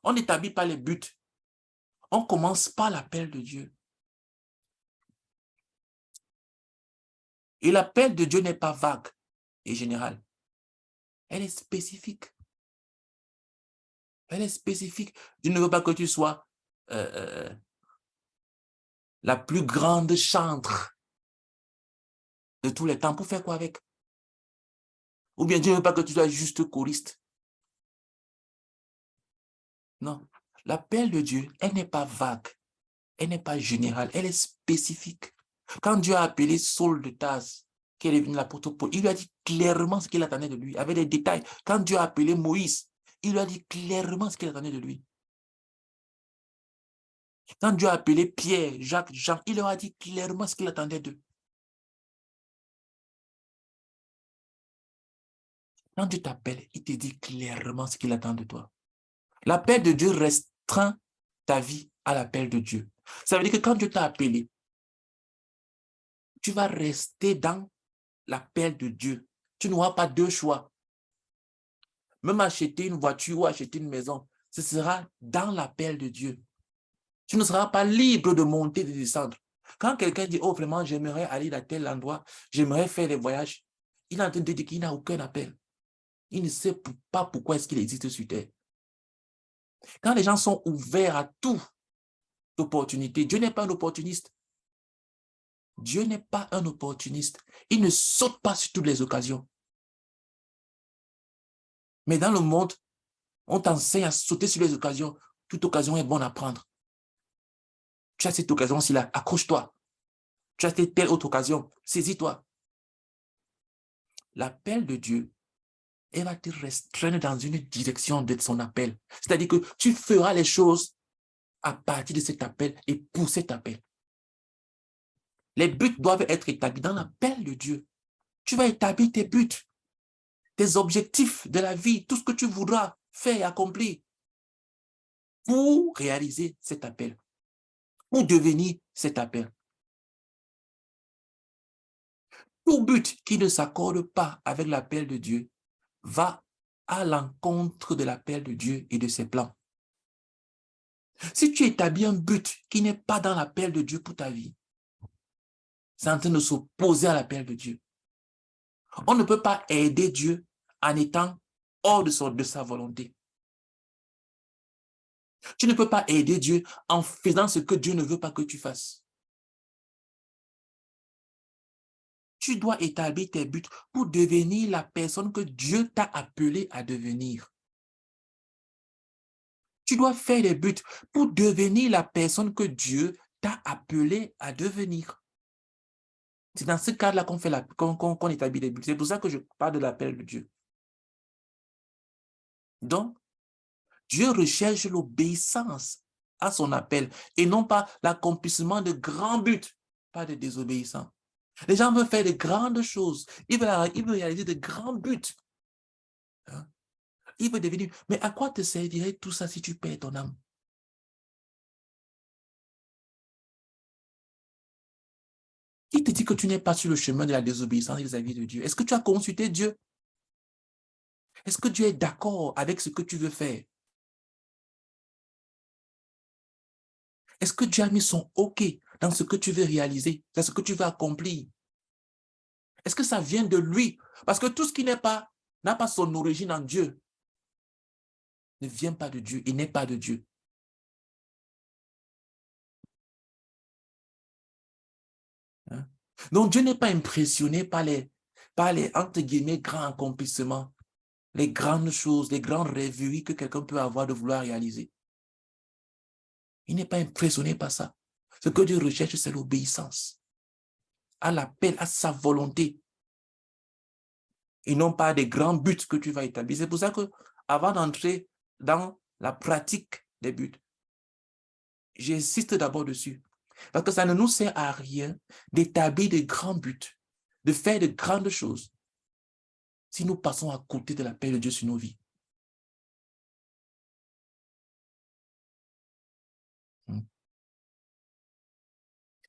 On n'établit pas les buts. On commence par l'appel de Dieu. Et l'appel de Dieu n'est pas vague et général. Elle est spécifique. Elle est spécifique. Dieu ne veut pas que tu sois la plus grande chantre de tous les temps. Pour faire quoi avec? Ou bien Dieu ne veut pas que tu sois juste choriste. Non. L'appel de Dieu, elle n'est pas vague. Elle n'est pas générale. Elle est spécifique. Quand Dieu a appelé Saul de Tarse, qui est devenu l'apôtre Paul, il lui a dit clairement ce qu'il attendait de lui, avec des détails. Quand Dieu a appelé Moïse, il lui a dit clairement ce qu'il attendait de lui. Quand Dieu a appelé Pierre, Jacques, Jean, il leur a dit clairement ce qu'il attendait d'eux. Quand Dieu t'appelle, il te dit clairement ce qu'il attend de toi. L'appel de Dieu restreint ta vie à l'appel de Dieu. Ça veut dire que quand Dieu t'a appelé, tu vas rester dans l'appel de Dieu. Tu n'auras pas deux choix. Même acheter une voiture ou acheter une maison, ce sera dans l'appel de Dieu. Tu ne seras pas libre de monter et de descendre. Quand quelqu'un dit, oh vraiment, j'aimerais aller à tel endroit, j'aimerais faire des voyages, il est en train de dire qu'il n'a aucun appel. Il ne sait pas pourquoi est-ce qu'il existe sur terre. Quand les gens sont ouverts à toute opportunité, Dieu n'est pas un opportuniste. Dieu n'est pas un opportuniste. Il ne saute pas sur toutes les occasions. Mais dans le monde, on t'enseigne à sauter sur les occasions. Toute occasion est bonne à prendre. Tu as cette occasion-ci là, accroche-toi. Tu as telle autre occasion, saisis-toi. L'appel de Dieu, elle va te restreindre dans une direction de son appel. C'est-à-dire que tu feras les choses à partir de cet appel et pour cet appel. Les buts doivent être établis dans l'appel de Dieu. Tu vas établir tes buts, tes objectifs de la vie, tout ce que tu voudras faire et accomplir pour réaliser cet appel, pour devenir cet appel. Tout but qui ne s'accorde pas avec l'appel de Dieu va à l'encontre de l'appel de Dieu et de ses plans. Si tu établis un but qui n'est pas dans l'appel de Dieu pour ta vie, c'est en train de s'opposer à l'appel de Dieu. On ne peut pas aider Dieu en étant hors de sa volonté. Tu ne peux pas aider Dieu en faisant ce que Dieu ne veut pas que tu fasses. Tu dois établir tes buts pour devenir la personne que Dieu t'a appelé à devenir. Tu dois faire des buts pour devenir la personne que Dieu t'a appelé à devenir. C'est dans ce cadre-là qu'on établit les buts. C'est pour ça que je parle de l'appel de Dieu. Donc, Dieu recherche l'obéissance à son appel et non pas l'accomplissement de grands buts, pas de désobéissance. Les gens veulent faire de grandes choses. Ils veulent réaliser de grands buts. Hein? Ils veulent devenir... Mais à quoi te servirait tout ça si tu perds ton âme? Qui te dit que tu n'es pas sur le chemin de la désobéissance vis-à-vis de Dieu? Est-ce que tu as consulté Dieu? Est-ce que Dieu est d'accord avec ce que tu veux faire? Est-ce que Dieu a mis son OK dans ce que tu veux réaliser, dans ce que tu veux accomplir? Est-ce que ça vient de lui? Parce que tout ce qui n'a pas son origine en Dieu ne vient pas de Dieu et n'est pas de Dieu. Hein? Donc Dieu n'est pas impressionné par les entre guillemets grands accomplissements, les grandes choses, les grandes rêveries que quelqu'un peut avoir de vouloir réaliser. Il n'est pas impressionné par ça. Ce que Dieu recherche, c'est l'obéissance à l'appel, à sa volonté. Et non pas des grands buts que tu vas établir. C'est pour ça que, avant d'entrer dans la pratique des buts, j'insiste d'abord dessus. Parce que ça ne nous sert à rien d'établir de grands buts, de faire de grandes choses, si nous passons à côté de l'appel de Dieu sur nos vies.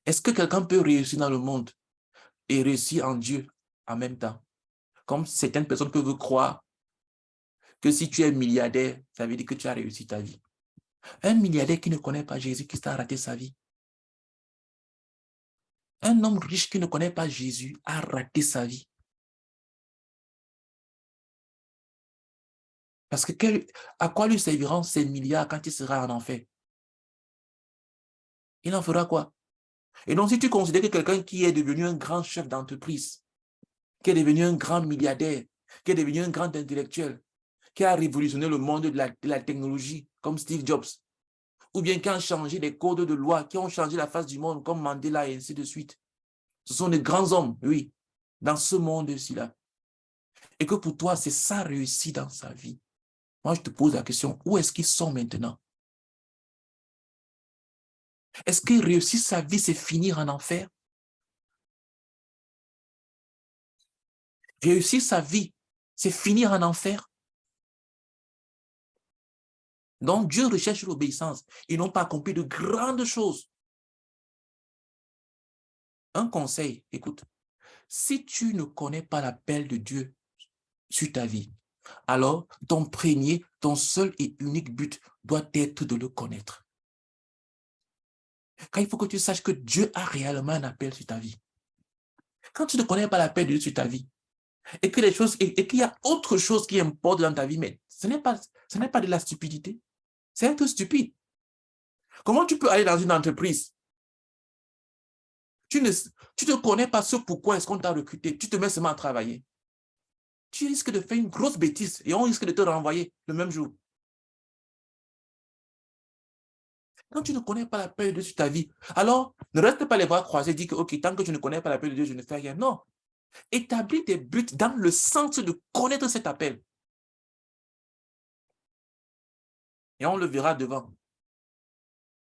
Est-ce que quelqu'un peut réussir dans le monde et réussir en Dieu en même temps? Comme certaines personnes peuvent croire que si tu es milliardaire, ça veut dire que tu as réussi ta vie. Un milliardaire qui ne connaît pas Jésus-Christ a raté sa vie. Un homme riche qui ne connaît pas Jésus a raté sa vie. Parce que à quoi lui serviront ces milliards quand il sera en enfer? Il en fera quoi? Et donc, si tu considères que quelqu'un qui est devenu un grand chef d'entreprise, qui est devenu un grand milliardaire, qui est devenu un grand intellectuel, qui a révolutionné le monde de la technologie, comme Steve Jobs, ou bien qui a changé les codes de loi, qui ont changé la face du monde, comme Mandela et ainsi de suite. Ce sont des grands hommes, oui, dans ce monde-ci-là. Et que pour toi, c'est ça réussi dans sa vie. Moi, je te pose la question, où est-ce qu'ils sont maintenant? Est-ce qu'il réussit sa vie, c'est finir en enfer? Réussir sa vie, c'est finir en enfer? Donc, Dieu recherche l'obéissance. Ils n'ont pas accompli de grandes choses. Un conseil, écoute, si tu ne connais pas l'appel de Dieu sur ta vie, alors ton premier, ton seul et unique but doit être de le connaître. Car il faut que tu saches que Dieu a réellement un appel sur ta vie. Quand tu ne connais pas l'appel de Dieu sur ta vie, et que les choses, et qu'il y a autre chose qui importe dans ta vie, mais ce n'est pas de la stupidité. C'est un peu stupide. Comment tu peux aller dans une entreprise? Tu ne connais pas ce pourquoi est-ce qu'on t'a recruté. Tu te mets seulement à travailler. Tu risques de faire une grosse bêtise et on risque de te renvoyer le même jour. Quand tu ne connais pas l'appel de Dieu sur ta vie, alors ne reste pas les bras croisés et dis que, OK, tant que je ne connais pas l'appel de Dieu, je ne fais rien. Non. Établis tes buts dans le sens de connaître cet appel. Et on le verra devant.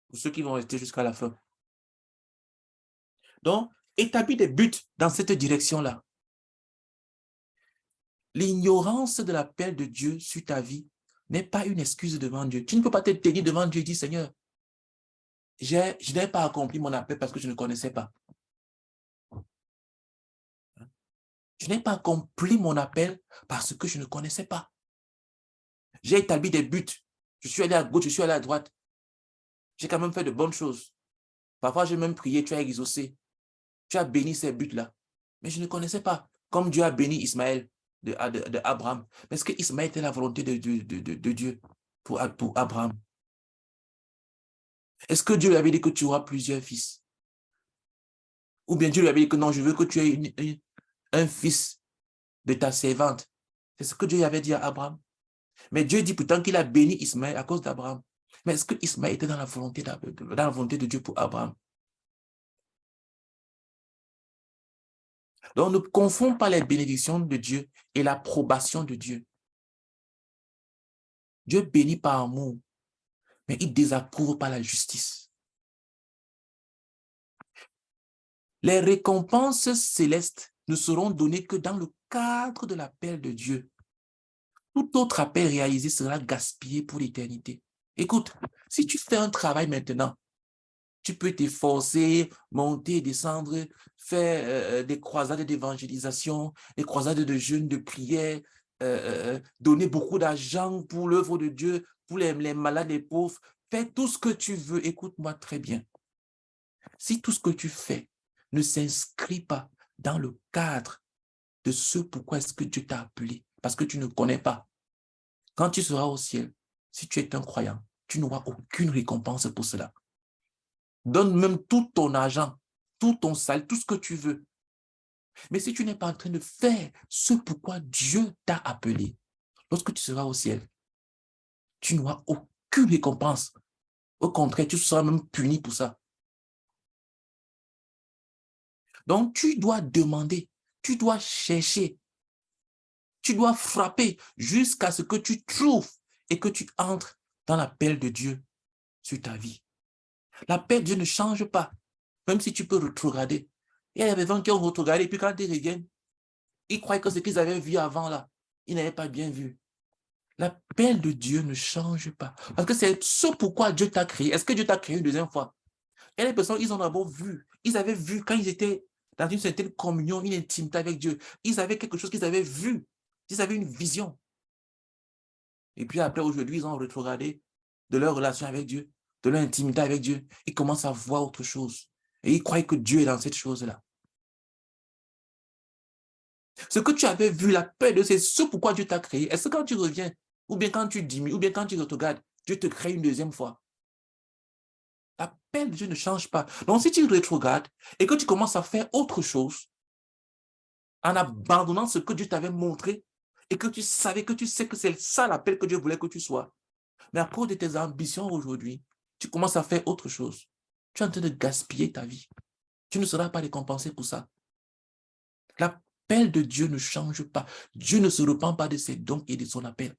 Pour ceux qui vont rester jusqu'à la fin. Donc, établis des buts dans cette direction-là. L'ignorance de l'appel de Dieu sur ta vie n'est pas une excuse devant Dieu. Tu ne peux pas te tenir devant Dieu et dire, Seigneur, je n'ai pas accompli mon appel parce que je ne connaissais pas. Je n'ai pas accompli mon appel parce que je ne connaissais pas. J'ai établi des buts. Je suis allé à gauche, je suis allé à droite. J'ai quand même fait de bonnes choses. Parfois, j'ai même prié, tu as exaucé. Tu as béni ces buts-là. Mais je ne connaissais pas. Comme Dieu a béni Ismaël de Abraham. Mais est-ce que Ismaël était la volonté de Dieu pour Abraham? Est-ce que Dieu lui avait dit que tu auras plusieurs fils? Ou bien Dieu lui avait dit que non, je veux que tu aies un fils de ta servante. C'est ce que Dieu avait dit à Abraham. Mais Dieu dit pourtant qu'il a béni Ismaël à cause d'Abraham. Mais est-ce que Ismaël était dans la volonté de Dieu pour Abraham? Donc, ne confond pas les bénédictions de Dieu et l'approbation de Dieu. Dieu bénit par amour, mais il désapprouve par la justice. Les récompenses célestes ne seront données que dans le cadre de l'appel de Dieu. Tout autre appel réalisé sera gaspillé pour l'éternité. Écoute, si tu fais un travail maintenant, tu peux t'efforcer, monter, descendre, faire des croisades d'évangélisation, des croisades de jeûne, de prière, donner beaucoup d'argent pour l'œuvre de Dieu, pour les malades, les pauvres. Fais tout ce que tu veux. Écoute-moi très bien. Si tout ce que tu fais ne s'inscrit pas dans le cadre de ce pourquoi est-ce que Dieu t'a appelé, parce que tu ne connais pas, quand tu seras au ciel, si tu es un croyant, tu n'auras aucune récompense pour cela. Donne même tout ton argent, tout ton salaire, tout ce que tu veux. Mais si tu n'es pas en train de faire ce pourquoi Dieu t'a appelé, lorsque tu seras au ciel, tu n'auras aucune récompense. Au contraire, tu seras même puni pour ça. Donc, tu dois demander, tu dois chercher, tu dois frapper jusqu'à ce que tu trouves et que tu entres dans l'appel de Dieu sur ta vie. L'appel de Dieu ne change pas, même si tu peux regarder. Il y a des gens qui ont regardé et puis quand ils reviennent, ils croient que ce qu'ils avaient vu avant là, ils n'avaient pas bien vu. L'appel de Dieu ne change pas. Parce que c'est ce pourquoi Dieu t'a créé. Est-ce que Dieu t'a créé une deuxième fois? Et les personnes, ils ont d'abord vu. Ils avaient vu quand ils étaient dans une certaine communion, une intimité avec Dieu. Ils avaient quelque chose qu'ils avaient vu. Ils avaient une vision. Et puis après, aujourd'hui, ils ont rétrogradé de leur relation avec Dieu, de leur intimité avec Dieu. Ils commencent à voir autre chose. Et ils croient que Dieu est dans cette chose-là. Ce que tu avais vu, la paix de Dieu, c'est ce pourquoi Dieu t'a créé. Est-ce que quand tu reviens, ou bien quand tu diminues, ou bien quand tu regardes, Dieu te crée une deuxième fois? La paix de Dieu ne change pas. Donc, si tu rétrogrades et que tu commences à faire autre chose, en abandonnant ce que Dieu t'avait montré, et que tu savais, que tu sais que c'est ça l'appel que Dieu voulait que tu sois, mais à cause de tes ambitions aujourd'hui, tu commences à faire autre chose. Tu es en train de gaspiller ta vie. Tu ne seras pas récompensé pour ça. L'appel de Dieu ne change pas. Dieu ne se repent pas de ses dons et de son appel.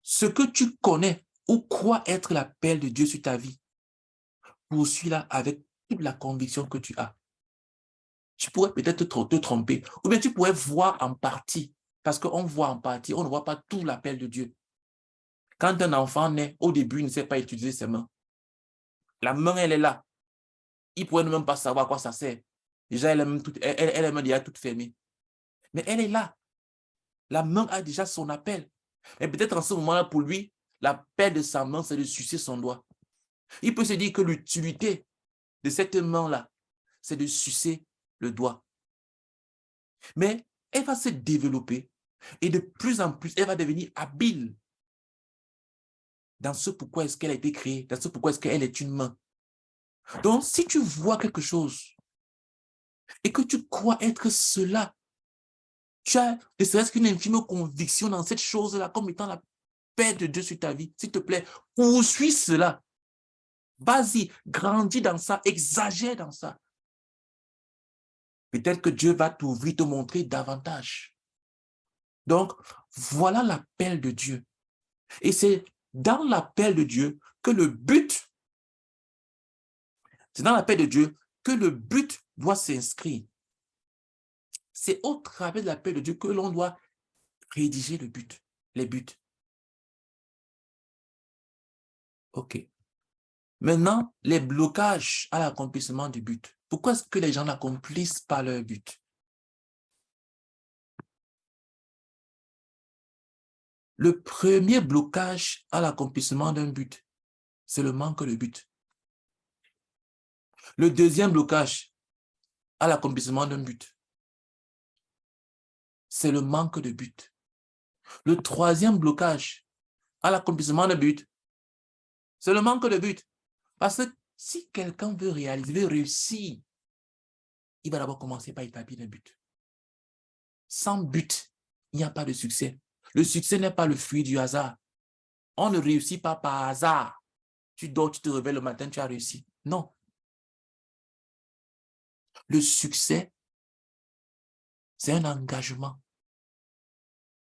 Ce que tu connais ou crois être l'appel de Dieu sur ta vie, poursuis-la avec toute la conviction que tu as. Tu pourrais peut-être te tromper, ou bien tu pourrais voir en partie, parce qu'on voit en partie, on ne voit pas tout l'appel de Dieu. Quand un enfant naît, au début, il ne sait pas utiliser ses mains. La main, elle est là. Il ne pourrait même pas savoir à quoi ça sert. Déjà, elle est même déjà toute fermée. Mais elle est là. La main a déjà son appel. Et peut-être en ce moment-là, pour lui, l'appel de sa main, c'est de sucer son doigt. Il peut se dire que l'utilité de cette main-là, c'est de sucer le doigt. Mais elle va se développer et de plus en plus, elle va devenir habile dans ce pourquoi est-ce qu'elle a été créée, dans ce pourquoi est-ce qu'elle est une main. Donc, si tu vois quelque chose et que tu crois être cela, tu as ne serait-ce qu'une infime conviction dans cette chose-là comme étant la paix de Dieu sur ta vie, s'il te plaît, poursuis cela. Vas-y, grandis dans ça, exagère dans ça. Peut-être que Dieu va t'ouvrir, te montrer davantage. Donc, voilà l'appel de Dieu. Et c'est dans l'appel de Dieu que le but, c'est dans l'appel de Dieu que le but doit s'inscrire. C'est au travers de l'appel de Dieu que l'on doit rédiger le but, les buts. OK. Maintenant, les blocages à l'accomplissement du but. Pourquoi est-ce que les gens n'accomplissent pas leur but? Le premier blocage à l'accomplissement d'un but, c'est le manque de but. Le deuxième blocage à l'accomplissement d'un but, c'est le manque de but. Le troisième blocage à l'accomplissement d'un but, c'est le manque de but. Parce que si quelqu'un veut réaliser, veut réussir, il va d'abord commencer par établir un but. Sans but, il n'y a pas de succès. Le succès n'est pas le fruit du hasard. On ne réussit pas par hasard. Tu dors, tu te réveilles le matin, tu as réussi. Non. Le succès, c'est un engagement.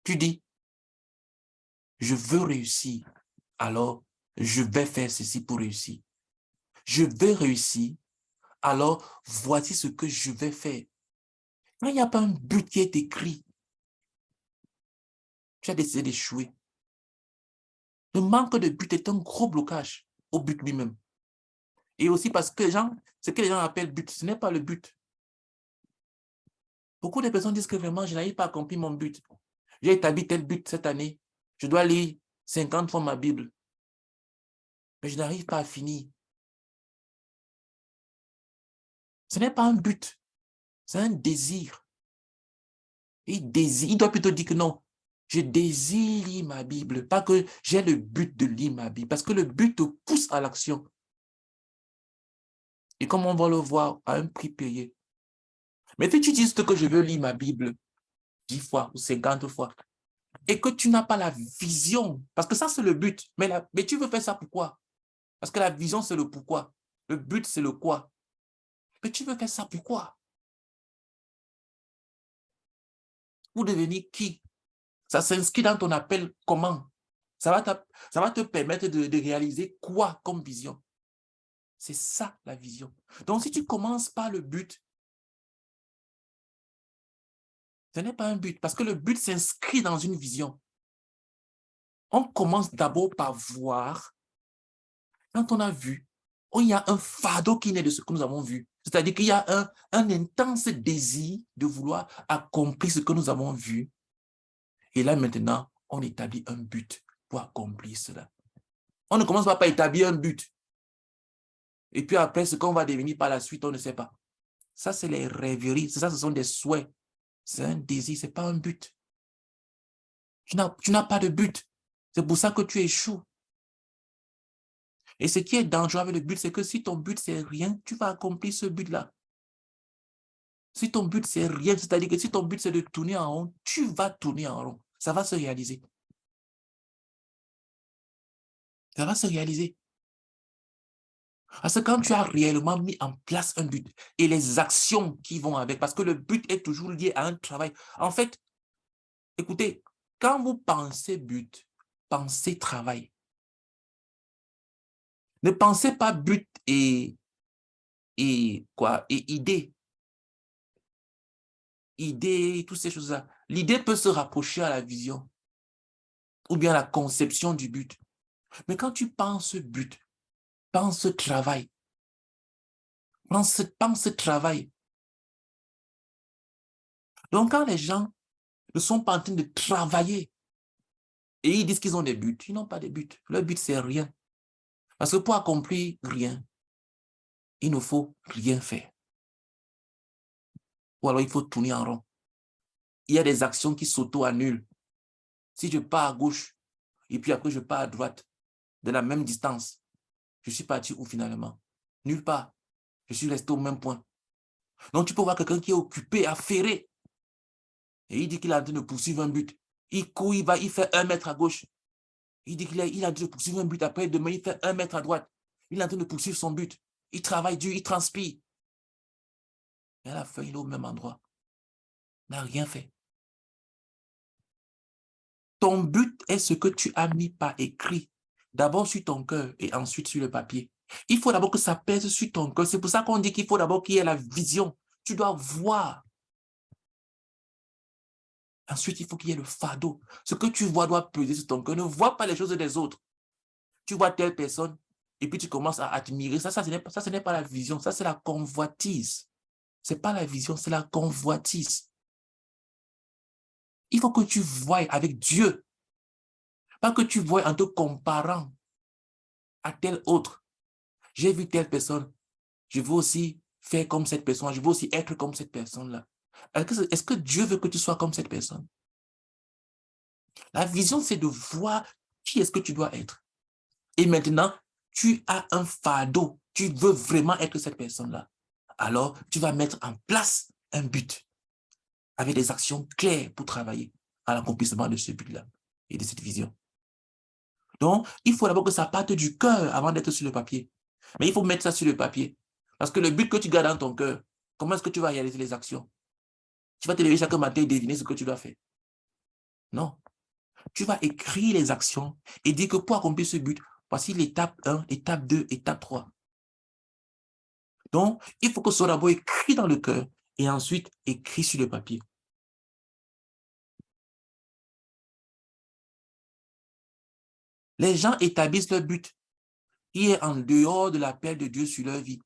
Tu dis, je veux réussir, alors je vais faire ceci pour réussir. Je vais réussir, alors voici ce que je vais faire. Quand il n'y a pas un but qui est écrit, tu as décidé d'échouer. Le manque de but est un gros blocage au but lui-même. Et aussi parce que ce que les gens appellent but, ce n'est pas le but. Beaucoup de personnes disent que vraiment, je n'arrive pas à accomplir mon but. J'ai établi tel but cette année. Je dois lire 50 fois ma Bible. Mais je n'arrive pas à finir. Ce n'est pas un but, c'est un désir. Il doit plutôt dire que non, je désire lire ma Bible, pas que j'ai le but de lire ma Bible, parce que le but te pousse à l'action. Et comme on va le voir, à un prix payé. Mais si tu dis que je veux lire ma Bible 10 fois ou 50 fois, et que tu n'as pas la vision, parce que ça c'est le but, mais tu veux faire ça pourquoi? Parce que la vision c'est le pourquoi, le but c'est le quoi. Mais tu veux faire ça pourquoi? Pour devenir qui? Ça s'inscrit dans ton appel comment? Ça va te permettre de réaliser quoi comme vision? C'est ça la vision. Donc si tu commences par le but, ce n'est pas un but, parce que le but s'inscrit dans une vision. On commence d'abord par voir. Quand on a vu, il y a un fardeau qui naît de ce que nous avons vu. C'est-à-dire qu'il y a un intense désir de vouloir accomplir ce que nous avons vu. Et là, maintenant, on établit un but pour accomplir cela. On ne commence pas par établir un but. Et puis après, ce qu'on va devenir par la suite, on ne sait pas. Ça, c'est les rêveries. Ça, ce sont des souhaits. C'est un désir, ce n'est pas un but. Tu n'as pas de but. C'est pour ça que tu échoues. Et ce qui est dangereux avec le but, c'est que si ton but, c'est rien, tu vas accomplir ce but-là. Si ton but, c'est rien, c'est-à-dire que si ton but, c'est de tourner en rond, tu vas tourner en rond. Ça va se réaliser. Ça va se réaliser. Parce que quand tu as réellement mis en place un but et les actions qui vont avec, parce que le but est toujours lié à un travail. En fait, écoutez, quand vous pensez but, pensez travail. Ne pensez pas but et idée. Idée, toutes ces choses-là. L'idée peut se rapprocher à la vision ou bien à la conception du but. Mais quand tu penses but, pense travail. Pense travail. Donc, quand les gens ne sont pas en train de travailler et ils disent qu'ils ont des buts, ils n'ont pas de buts. Leur but, c'est rien. Parce que pour accomplir rien, il ne faut rien faire. Ou alors, il faut tourner en rond. Il y a des actions qui s'auto-annulent. Si je pars à gauche et puis après je pars à droite, de la même distance, je suis parti où finalement? Nulle part. Je suis resté au même point. Donc, tu peux voir quelqu'un qui est occupé, affairé. Et il dit qu'il est en train de poursuivre un but. Il court, il fait 1 mètre à gauche. Il dit qu'il est en train de poursuivre un but. Après, demain, il fait 1 mètre à droite. Il est en train de poursuivre son but. Il travaille dur, il transpire. Et à la fin, il est au même endroit. Il n'a rien fait. Ton but est ce que tu as mis par écrit. D'abord sur ton cœur et ensuite sur le papier. Il faut d'abord que ça pèse sur ton cœur. C'est pour ça qu'on dit qu'il faut d'abord qu'il y ait la vision. Tu dois voir. Ensuite, il faut qu'il y ait le fardeau. Ce que tu vois doit peser sur ton cœur. Ne vois pas les choses des autres. Tu vois telle personne et puis tu commences à admirer. Ça, ce n'est pas la vision. Ça, c'est la convoitise. Ce n'est pas la vision, c'est la convoitise. Il faut que tu voies avec Dieu. Pas que tu voies en te comparant à tel autre. J'ai vu telle personne. je veux aussi faire comme cette personne, je veux aussi être comme cette personne-là. Est-ce que Dieu veut que tu sois comme cette personne? La vision, c'est de voir qui est-ce que tu dois être. Et maintenant, tu as un fardeau. Tu veux vraiment être cette personne-là. Alors, tu vas mettre en place un but avec des actions claires pour travailler à l'accomplissement de ce but-là et de cette vision. Donc, il faut d'abord que ça parte du cœur avant d'être sur le papier. Mais il faut mettre ça sur le papier. Parce que le but que tu gardes dans ton cœur, comment est-ce que tu vas réaliser les actions? Tu vas te lever chaque matin et deviner ce que tu dois faire. Non. Tu vas écrire les actions et dire que pour accomplir ce but, voici l'étape 1, étape 2, étape 3. Donc, il faut que ce soit d'abord écrit dans le cœur et ensuite écrit sur le papier. Les gens établissent leur but qui est en dehors de l'appel de Dieu sur leur vie.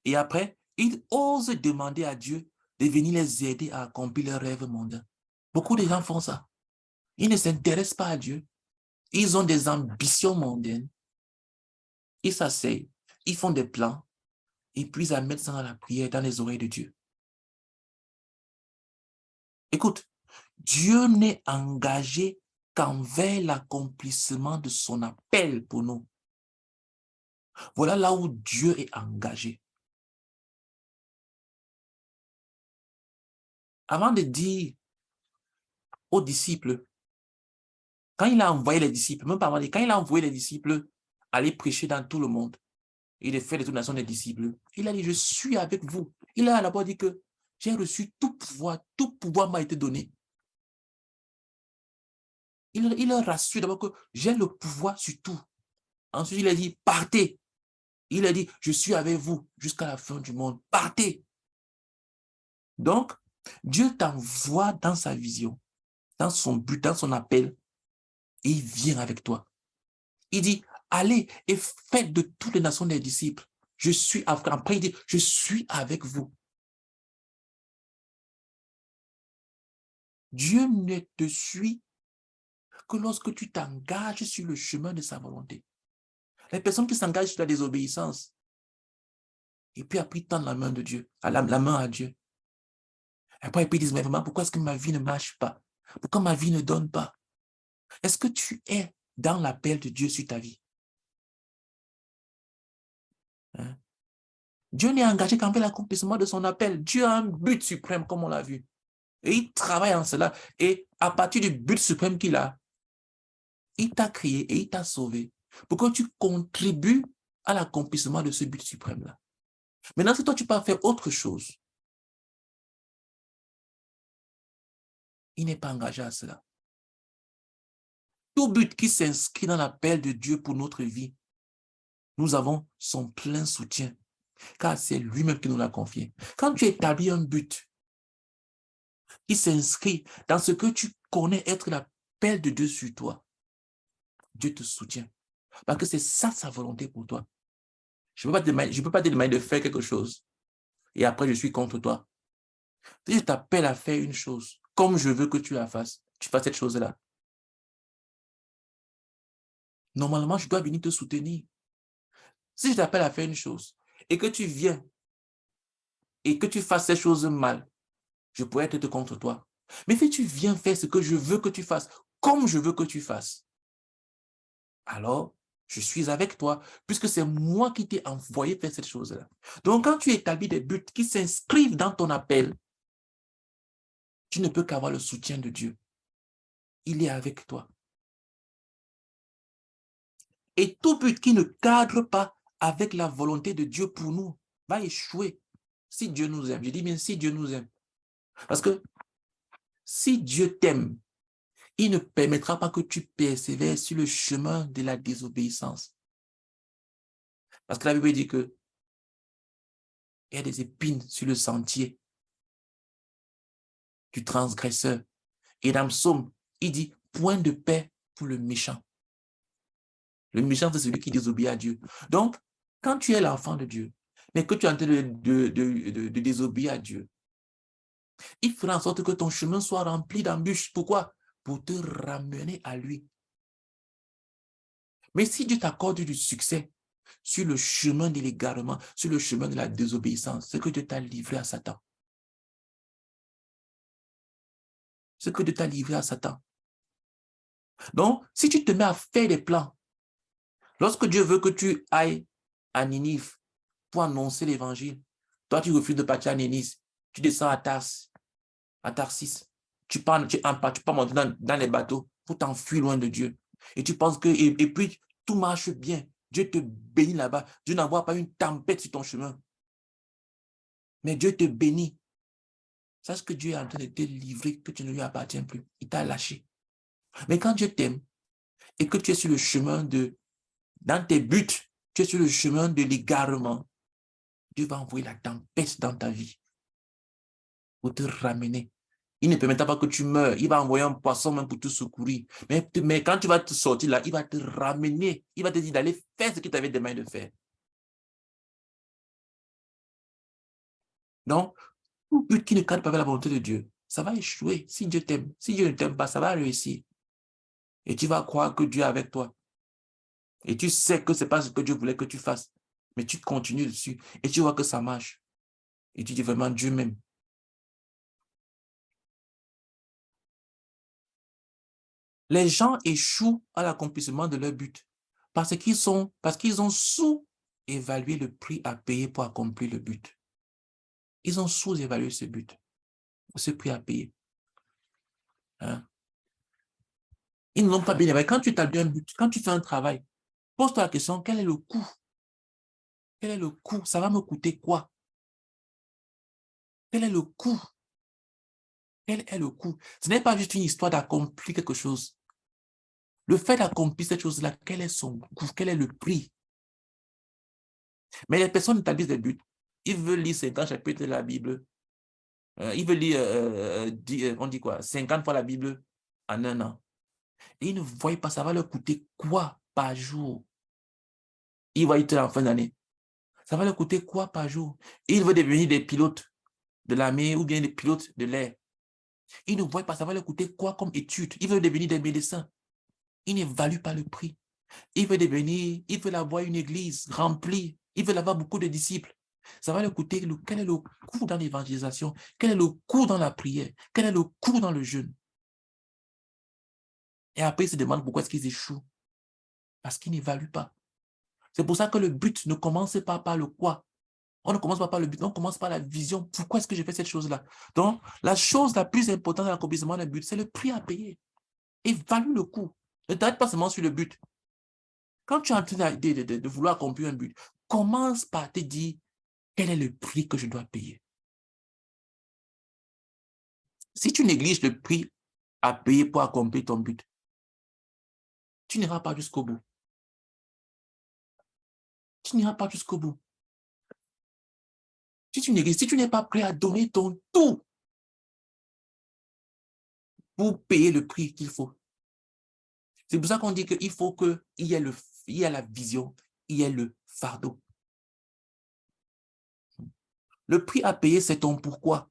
Et après, ils osent demander à Dieu de venir les aider à accomplir leurs rêves mondains. Beaucoup de gens font ça. Ils ne s'intéressent pas à Dieu. Ils ont des ambitions mondaines. Ils s'asseyent, ils font des plans, et puis ils mettent ça dans la prière, dans les oreilles de Dieu. Écoute, Dieu n'est engagé qu'envers l'accomplissement de son appel pour nous. Voilà là où Dieu est engagé. Avant de dire aux disciples, quand il a envoyé les disciples, même pas avant, quand il a envoyé les disciples aller prêcher dans tout le monde et de faire de toute nation des disciples, il a dit, je suis avec vous. Il a d'abord dit que j'ai reçu tout pouvoir m'a été donné. Il leur rassure d'abord que j'ai le pouvoir sur tout. Ensuite, il a dit, partez. Il a dit, je suis avec vous jusqu'à la fin du monde. Partez. Donc, Dieu t'envoie dans sa vision, dans son but, dans son appel, et il vient avec toi. Il dit, allez et faites de toutes les nations des disciples. Je suis après, il dit, je suis avec vous. Dieu ne te suit que lorsque tu t'engages sur le chemin de sa volonté. Les personnes qui s'engagent sur la désobéissance, et puis après ils tendent la main de Dieu, la main à Dieu. Après, ils disent, mais vraiment, pourquoi est-ce que ma vie ne marche pas? Pourquoi ma vie ne donne pas? Est-ce que tu es dans l'appel de Dieu sur ta vie? Hein? Dieu n'est engagé qu'envers l'accomplissement de son appel. Dieu a un but suprême, comme on l'a vu. Et il travaille en cela. Et à partir du but suprême qu'il a, il t'a créé et il t'a sauvé pour que tu contribues à l'accomplissement de ce but suprême-là. Maintenant, si toi, tu peux faire autre chose, il n'est pas engagé à cela. Tout but qui s'inscrit dans l'appel de Dieu pour notre vie, nous avons son plein soutien, car c'est lui-même qui nous l'a confié. Quand tu établis un but qui s'inscrit dans ce que tu connais être l'appel de Dieu sur toi, Dieu te soutient, parce que c'est ça sa volonté pour toi. Je ne peux pas te demander de faire quelque chose et après je suis contre toi. Si je t'appelle à faire une chose, comme je veux que tu la fasses, tu fasses cette chose-là. Normalement, je dois venir te soutenir. Si je t'appelle à faire une chose et que tu viens et que tu fasses cette chose mal, je pourrais être contre toi. Mais si tu viens faire ce que je veux que tu fasses, comme je veux que tu fasses, alors je suis avec toi, puisque c'est moi qui t'ai envoyé faire cette chose-là. Donc, quand tu établis des buts qui s'inscrivent dans ton appel, tu ne peux qu'avoir le soutien de Dieu. Il est avec toi. Et tout but qui ne cadre pas avec la volonté de Dieu pour nous va échouer si Dieu nous aime. Je dis bien si Dieu nous aime. Parce que si Dieu t'aime, il ne permettra pas que tu persévères sur le chemin de la désobéissance. Parce que la Bible dit que il y a des épines sur le sentier du transgresseur. Et dans le psaume, il dit point de paix pour le méchant. Le méchant, c'est celui qui désobéit à Dieu. Donc, quand tu es l'enfant de Dieu, mais que tu es en train de désobéir à Dieu, il fera en sorte que ton chemin soit rempli d'embûches. Pourquoi? Pour te ramener à lui. Mais si Dieu t'accorde du succès, sur le chemin de l'égarement, sur le chemin de la désobéissance, c'est que Dieu t'a livré à Satan. C'est que Dieu t'a livré à Satan. Donc, si tu te mets à faire des plans, lorsque Dieu veut que tu ailles à Ninive pour annoncer l'évangile, toi, tu refuses de partir à Ninive, tu descends à Tarsis, tu pars monter dans les bateaux pour t'enfuir loin de Dieu. Et tu penses que, et puis, tout marche bien. Dieu te bénit là-bas. Dieu n'envoie pas une tempête sur ton chemin. Mais Dieu te bénit. Sache que Dieu est en train de te livrer, que tu ne lui appartiens plus. Il t'a lâché. Mais quand Dieu t'aime et que tu es sur le chemin dans tes buts, tu es sur le chemin de l'égarement, Dieu va envoyer la tempête dans ta vie pour te ramener. Il ne permettra pas que tu meurs. Il va envoyer un poisson même pour te secourir. Mais quand tu vas te sortir là, il va te ramener. Il va te dire d'aller faire ce que tu avais demandé de faire. Donc, tout but qui ne cadre pas avec la volonté de Dieu, ça va échouer. Si Dieu t'aime, si Dieu ne t'aime pas, ça va réussir. Et tu vas croire que Dieu est avec toi. Et tu sais que ce n'est pas ce que Dieu voulait que tu fasses. Mais tu continues dessus. Et tu vois que ça marche. Et tu dis vraiment Dieu m'aime. Les gens échouent à l'accomplissement de leur but parce qu'ils ont sous-évalué le prix à payer pour accomplir le but. Ils ont sous-évalué ce but, ce prix à payer. Hein? Ils n'ont pas bien évalué. Quand tu établis un but, quand tu fais un travail, pose-toi la question, quel est le coût? Quel est le coût? Ça va me coûter quoi? Quel est le coût? Quel est le coût? Ce n'est pas juste une histoire d'accomplir quelque chose. Le fait d'accomplir cette chose-là, quel est son coût? Quel est le prix? Mais les personnes établissent des buts. Ils veulent lire 50 chapitres de la Bible. Ils veulent lire, on dit quoi, 50 fois la Bible en un an. Et ils ne voient pas, ça va leur coûter quoi par jour? Ils voient en fin d'année. Ça va leur coûter quoi par jour? Ils veulent devenir des pilotes de l'armée ou bien des pilotes de l'air. Ils ne voient pas, ça va leur coûter quoi comme étude? Ils veulent devenir des médecins. Ils n'évaluent pas le prix. Ils veulent avoir une église remplie. Ils veulent avoir beaucoup de disciples. Ça va leur coûter, quel est le coût dans l'évangélisation? Quel est le coût dans la prière? Quel est le coût dans le jeûne? Et après, ils se demandent pourquoi est-ce qu'ils échouent. Parce qu'ils n'évaluent pas. C'est pour ça que le but ne commence pas par le quoi. On ne commence pas par le but, on commence par la vision. Pourquoi est-ce que je fais cette chose-là? Donc, la chose la plus importante dans l'accomplissement d'un but, c'est le prix à payer. Évalue le coût. Ne t'arrête pas seulement sur le but. Quand tu es en train de vouloir accomplir un but, commence par te dire quel est le prix que je dois payer. Si tu négliges le prix à payer pour accomplir ton but, tu n'iras pas jusqu'au bout. Tu n'iras pas jusqu'au bout. Si tu négliges, si tu n'es pas prêt à donner ton tout pour payer le prix qu'il faut. C'est pour ça qu'on dit qu'il faut qu'il y ait la vision, il y ait le fardeau. Le prix à payer, c'est ton pourquoi.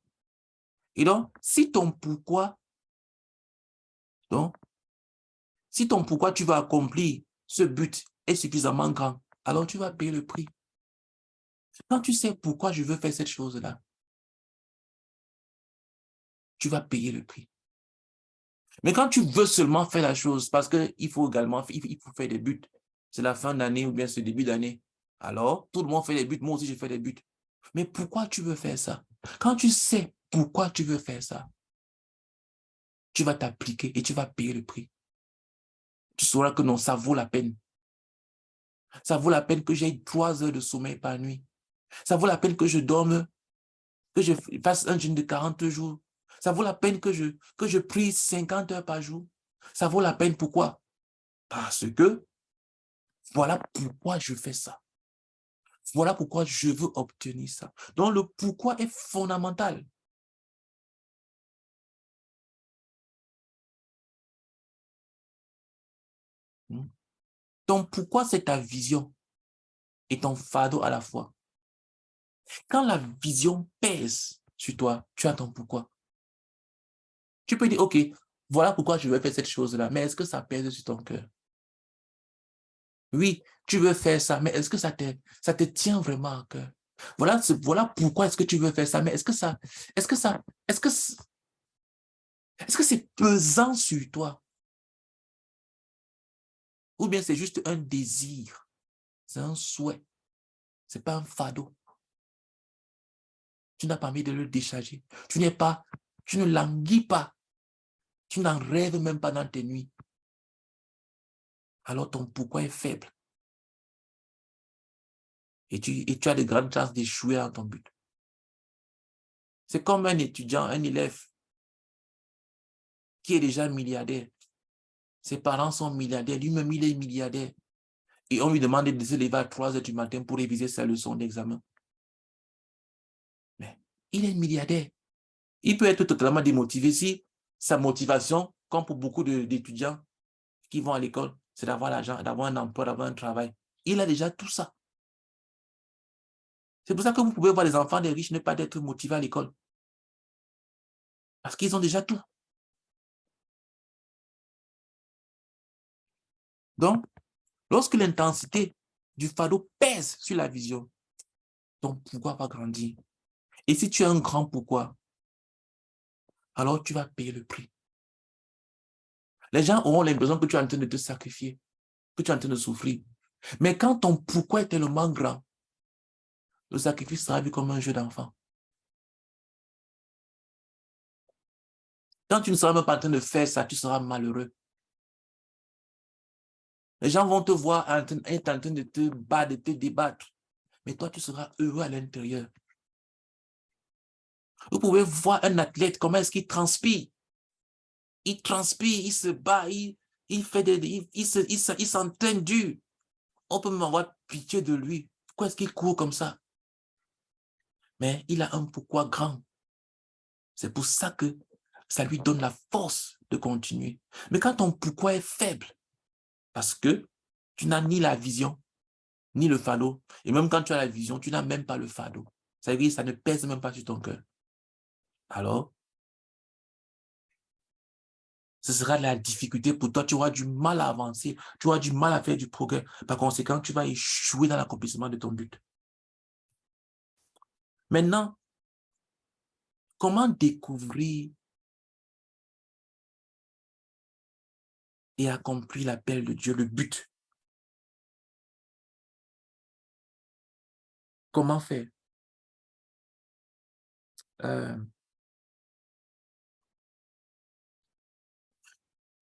Et donc, si ton pourquoi tu vas accomplir ce but est suffisamment grand, alors tu vas payer le prix. Quand tu sais pourquoi je veux faire cette chose-là, tu vas payer le prix. Mais quand tu veux seulement faire la chose, parce qu'il faut également il faut faire des buts, c'est la fin d'année ou bien ce début d'année, alors tout le monde fait des buts, moi aussi je fais des buts. Mais pourquoi tu veux faire ça? Quand tu sais pourquoi tu veux faire ça, tu vas t'appliquer et tu vas payer le prix. Tu sauras que non, ça vaut la peine. Ça vaut la peine que j'aie 3 heures de sommeil par nuit. Ça vaut la peine que je dorme, que je fasse un jeûne de 40 jours. Ça vaut la peine que je prie 50 heures par jour. Ça vaut la peine, pourquoi? Parce que voilà pourquoi je fais ça. Voilà pourquoi je veux obtenir ça. Donc, le pourquoi est fondamental. Donc, pourquoi c'est ta vision et ton fardeau à la fois? Quand la vision pèse sur toi, tu as ton pourquoi. Tu peux dire, OK, voilà pourquoi je veux faire cette chose-là, mais est-ce que ça pèse sur ton cœur? Oui, tu veux faire ça, mais est-ce que ça te tient vraiment à cœur? Voilà pourquoi est-ce que tu veux faire ça, mais est-ce que ça, est-ce que c'est pesant sur toi? Ou bien c'est juste un désir, c'est un souhait, c'est pas un fardeau. Tu n'as pas envie de le décharger. Tu ne languis pas. Tu n'en rêves même pas dans tes nuits. Alors ton pourquoi est faible. Et tu as de grandes chances d'échouer dans ton but. C'est comme un étudiant, un élève qui est déjà milliardaire. Ses parents sont milliardaires, lui-même il est milliardaire. Et on lui demande de se lever à 3 heures du matin pour réviser sa leçon d'examen. Mais il est milliardaire. Il peut être totalement démotivé si sa motivation, comme pour beaucoup d'étudiants qui vont à l'école, c'est d'avoir l'argent, d'avoir un emploi, d'avoir un travail. Il a déjà tout ça. C'est pour ça que vous pouvez voir les enfants des riches ne pas être motivés à l'école. Parce qu'ils ont déjà tout. Donc, lorsque l'intensité du fardeau pèse sur la vision, ton pourquoi va grandir. Et si tu as un grand pourquoi, alors tu vas payer le prix. Les gens auront l'impression que tu es en train de te sacrifier, que tu es en train de souffrir. Mais quand ton pourquoi est tellement grand, le sacrifice sera vu comme un jeu d'enfant. Quand tu ne seras même pas en train de faire ça, tu seras malheureux. Les gens vont te voir être en train de te battre, de te débattre. Mais toi, tu seras heureux à l'intérieur. Vous pouvez voir un athlète, comment est-ce qu'il transpire. Il transpire, il se bat, il fait il s'entraîne dur. On peut même avoir pitié de lui. Pourquoi est-ce qu'il court comme ça? Mais il a un pourquoi grand. C'est pour ça que ça lui donne la force de continuer. Mais quand ton pourquoi est faible, parce que tu n'as ni la vision, ni le fardeau, et même quand tu as la vision, tu n'as même pas le fardeau. Ça veut dire que ça ne pèse même pas sur ton cœur. Alors, ce sera de la difficulté pour toi. Tu auras du mal à avancer. Tu auras du mal à faire du progrès. Par conséquent, tu vas échouer dans l'accomplissement de ton but. Maintenant, comment découvrir et accomplir l'appel de Dieu, le but? Comment faire? Euh,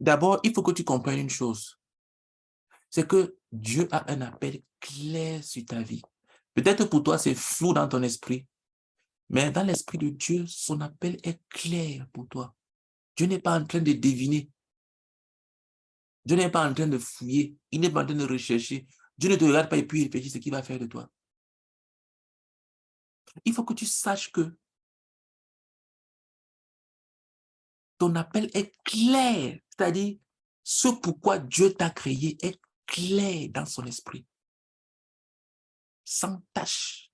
D'abord, il faut que tu comprennes une chose. C'est que Dieu a un appel clair sur ta vie. Peut-être pour toi, c'est flou dans ton esprit, mais dans l'esprit de Dieu, son appel est clair pour toi. Dieu n'est pas en train de deviner. Dieu n'est pas en train de fouiller. Il n'est pas en train de rechercher. Dieu ne te regarde pas et puis il réfléchit ce qu'il va faire de toi. Il faut que tu saches que ton appel est clair. C'est-à-dire, ce pourquoi Dieu t'a créé est clair dans son esprit. Sans tâche.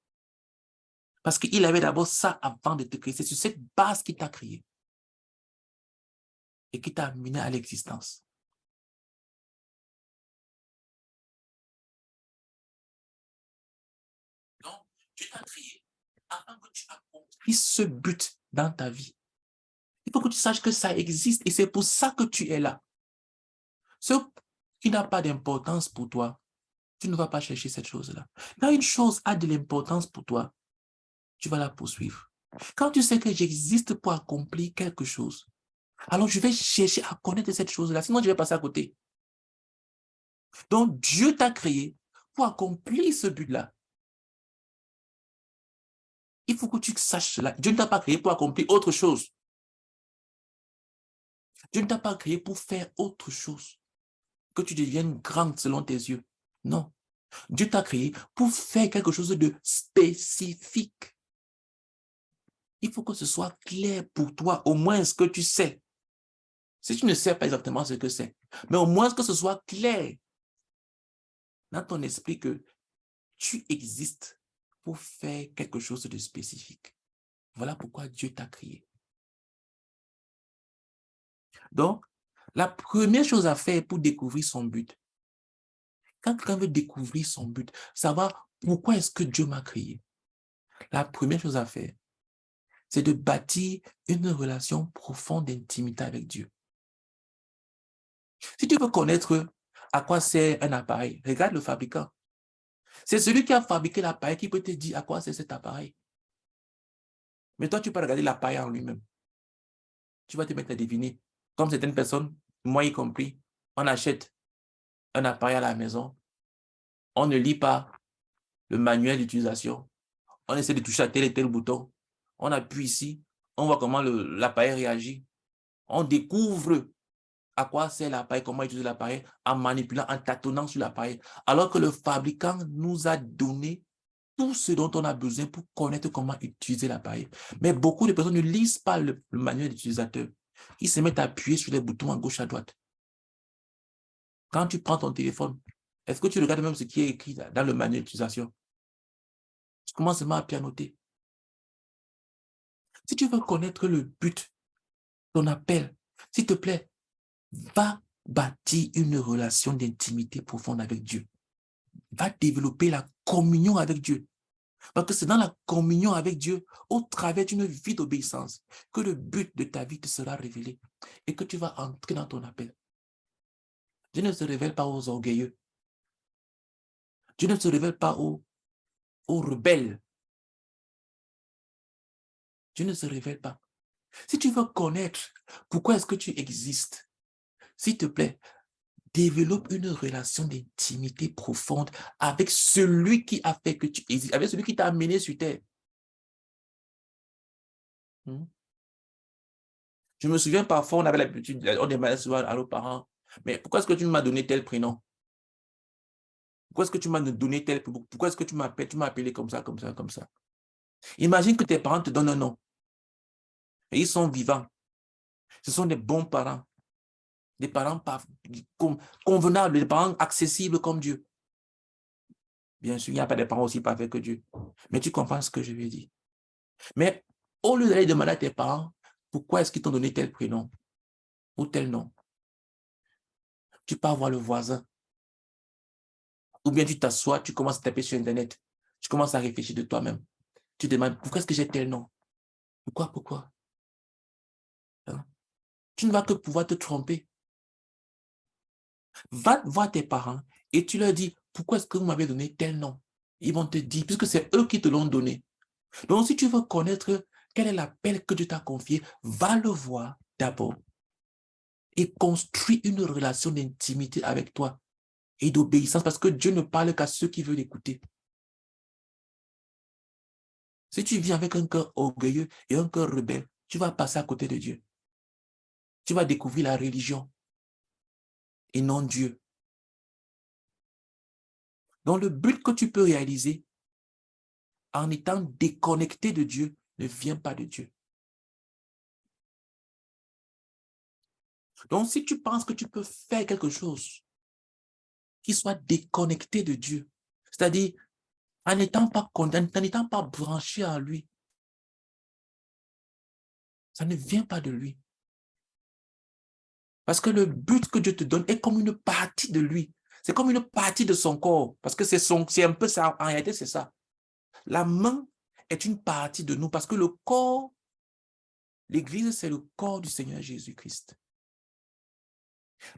Parce qu'il avait d'abord ça avant de te créer. C'est sur cette base qu'il t'a créé. Et qui t'a amené à l'existence. Donc, Dieu t'a créé afin que tu accomplisses ce but dans ta vie. Il faut que tu saches que ça existe et c'est pour ça que tu es là. Ce qui n'a pas d'importance pour toi, tu ne vas pas chercher cette chose-là. Quand une chose a de l'importance pour toi, tu vas la poursuivre. Quand tu sais que j'existe pour accomplir quelque chose, alors je vais chercher à connaître cette chose-là, sinon je vais passer à côté. Donc Dieu t'a créé pour accomplir ce but-là. Il faut que tu saches cela. Dieu ne t'a pas créé pour accomplir autre chose. Dieu ne t'a pas créé pour faire autre chose. Que tu deviennes grande selon tes yeux. Non. Dieu t'a créé pour faire quelque chose de spécifique. Il faut que ce soit clair pour toi, au moins ce que tu sais. Si tu ne sais pas exactement ce que c'est, mais au moins que ce soit clair dans ton esprit que tu existes pour faire quelque chose de spécifique. Voilà pourquoi Dieu t'a créé. Donc, la première chose à faire pour découvrir son but, Quand quelqu'un veut découvrir son but, savoir pourquoi est-ce que Dieu m'a créé, la première chose à faire, c'est de bâtir une relation profonde d'intimité avec Dieu. Si tu veux connaître à quoi sert un appareil, regarde le fabricant. C'est celui qui a fabriqué l'appareil qui peut te dire à quoi sert cet appareil. Mais toi, tu peux regarder l'appareil en lui-même. Tu vas te mettre à deviner. Comme certaines personnes, moi y compris, on achète un appareil à la maison, on ne lit pas le manuel d'utilisation, on essaie de toucher à tel et tel bouton, on appuie ici, on voit comment l'appareil réagit, on découvre à quoi sert l'appareil, comment utiliser l'appareil, en manipulant, en tâtonnant sur l'appareil, alors que le fabricant nous a donné tout ce dont on a besoin pour connaître comment utiliser l'appareil. Mais beaucoup de personnes ne lisent pas le manuel d'utilisateur. Ils se mettent à appuyer sur les boutons à gauche, à droite. Quand tu prends ton téléphone, est-ce que tu regardes même ce qui est écrit dans le manuel d'utilisation? Tu commences seulement à pianoter. Si tu veux connaître le but, ton appel, s'il te plaît, va bâtir une relation d'intimité profonde avec Dieu. Va développer la communion avec Dieu. Parce que c'est dans la communion avec Dieu, au travers d'une vie d'obéissance, que le but de ta vie te sera révélé et que tu vas entrer dans ton appel. Dieu ne se révèle pas aux orgueilleux. Dieu ne se révèle pas aux rebelles. Dieu ne se révèle pas. Si tu veux connaître pourquoi est-ce que tu existes, s'il te plaît, développe une relation d'intimité profonde avec celui qui a fait que tu existes, avec celui qui t'a amené sur terre. Je me souviens parfois, on avait l'habitude, on demandait souvent à nos parents, mais pourquoi est-ce que tu m'as donné tel prénom? Pourquoi est-ce que tu m'as donné tel prénom? Pourquoi est-ce que tu m'as appelé comme ça, comme ça, comme ça? Imagine que tes parents te donnent un nom. Et ils sont vivants. Ce sont des bons parents. Des parents convenables, des parents accessibles comme Dieu. Bien sûr, il n'y a pas de parents aussi parfaits que Dieu. Mais tu comprends ce que je veux dire. Mais au lieu d'aller demander à tes parents, pourquoi est-ce qu'ils t'ont donné tel prénom ou tel nom, tu pars voir le voisin. Ou bien tu t'assois, tu commences à taper sur Internet. Tu commences à réfléchir de toi-même. Tu demandes, pourquoi est-ce que j'ai tel nom? Pourquoi? Hein? Tu ne vas que pouvoir te tromper. Va voir tes parents et tu leur dis, pourquoi est-ce que vous m'avez donné tel nom? Ils vont te dire, puisque c'est eux qui te l'ont donné. Donc, si tu veux connaître quel est l'appel que Dieu t'a confié, va le voir d'abord et construis une relation d'intimité avec toi et d'obéissance parce que Dieu ne parle qu'à ceux qui veulent l'écouter. Si tu vis avec un cœur orgueilleux et un cœur rebelle, tu vas passer à côté de Dieu. Tu vas découvrir la religion et non Dieu. Donc, le but que tu peux réaliser en étant déconnecté de Dieu ne vient pas de Dieu. Donc, si tu penses que tu peux faire quelque chose qui soit déconnecté de Dieu, c'est-à-dire en n'étant pas branché à lui, ça ne vient pas de lui. Parce que le but que Dieu te donne est comme une partie de lui. C'est comme une partie de son corps. Parce que c'est un peu ça. En réalité, c'est ça. La main est une partie de nous parce que le corps, l'Église, c'est le corps du Seigneur Jésus-Christ.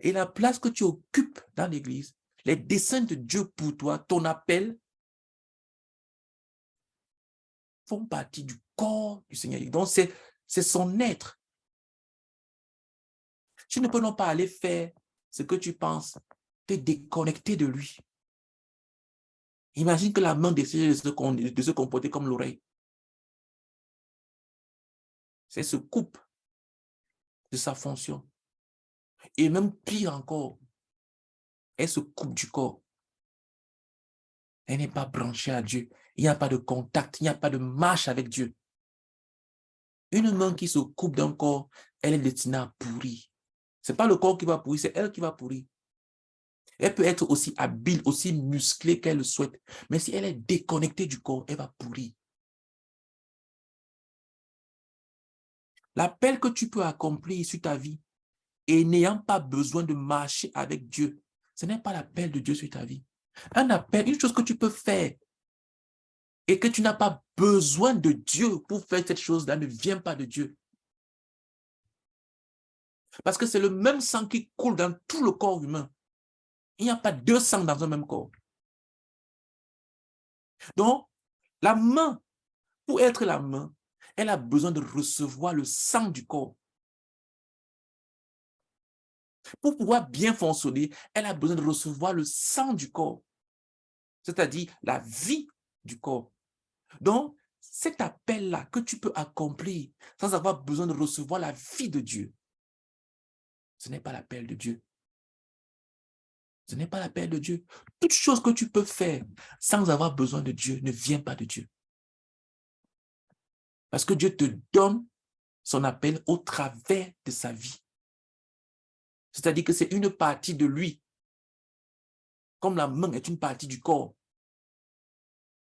Et la place que tu occupes dans l'Église, les desseins de Dieu pour toi, ton appel, font partie du corps du Seigneur. Donc, c'est son être. Tu ne peux non pas aller faire ce que tu penses, te déconnecter de lui. Imagine que la main décide de se comporter comme l'oreille. C'est se coupe de sa fonction. Et même pire encore, elle se coupe du corps. Elle n'est pas branchée à Dieu. Il n'y a pas de contact, il n'y a pas de marche avec Dieu. Une main qui se coupe d'un corps, elle est destinée à pourrir. Ce n'est pas le corps qui va pourrir, c'est elle qui va pourrir. Elle peut être aussi habile, aussi musclée qu'elle le souhaite. Mais si elle est déconnectée du corps, elle va pourrir. L'appel que tu peux accomplir sur ta vie et n'ayant pas besoin de marcher avec Dieu, ce n'est pas l'appel de Dieu sur ta vie. Un appel, une chose que tu peux faire et que tu n'as pas besoin de Dieu pour faire cette chose-là ne vient pas de Dieu. Parce que c'est le même sang qui coule dans tout le corps humain. Il n'y a pas deux sangs dans un même corps. Donc, la main, pour être la main, elle a besoin de recevoir le sang du corps. Pour pouvoir bien fonctionner, elle a besoin de recevoir le sang du corps, c'est-à-dire la vie du corps. Donc, cet appel-là que tu peux accomplir sans avoir besoin de recevoir la vie de Dieu, ce n'est pas l'appel de Dieu. Ce n'est pas l'appel de Dieu. Toute chose que tu peux faire sans avoir besoin de Dieu ne vient pas de Dieu. Parce que Dieu te donne son appel au travers de sa vie. C'est-à-dire que c'est une partie de lui. Comme la main est une partie du corps.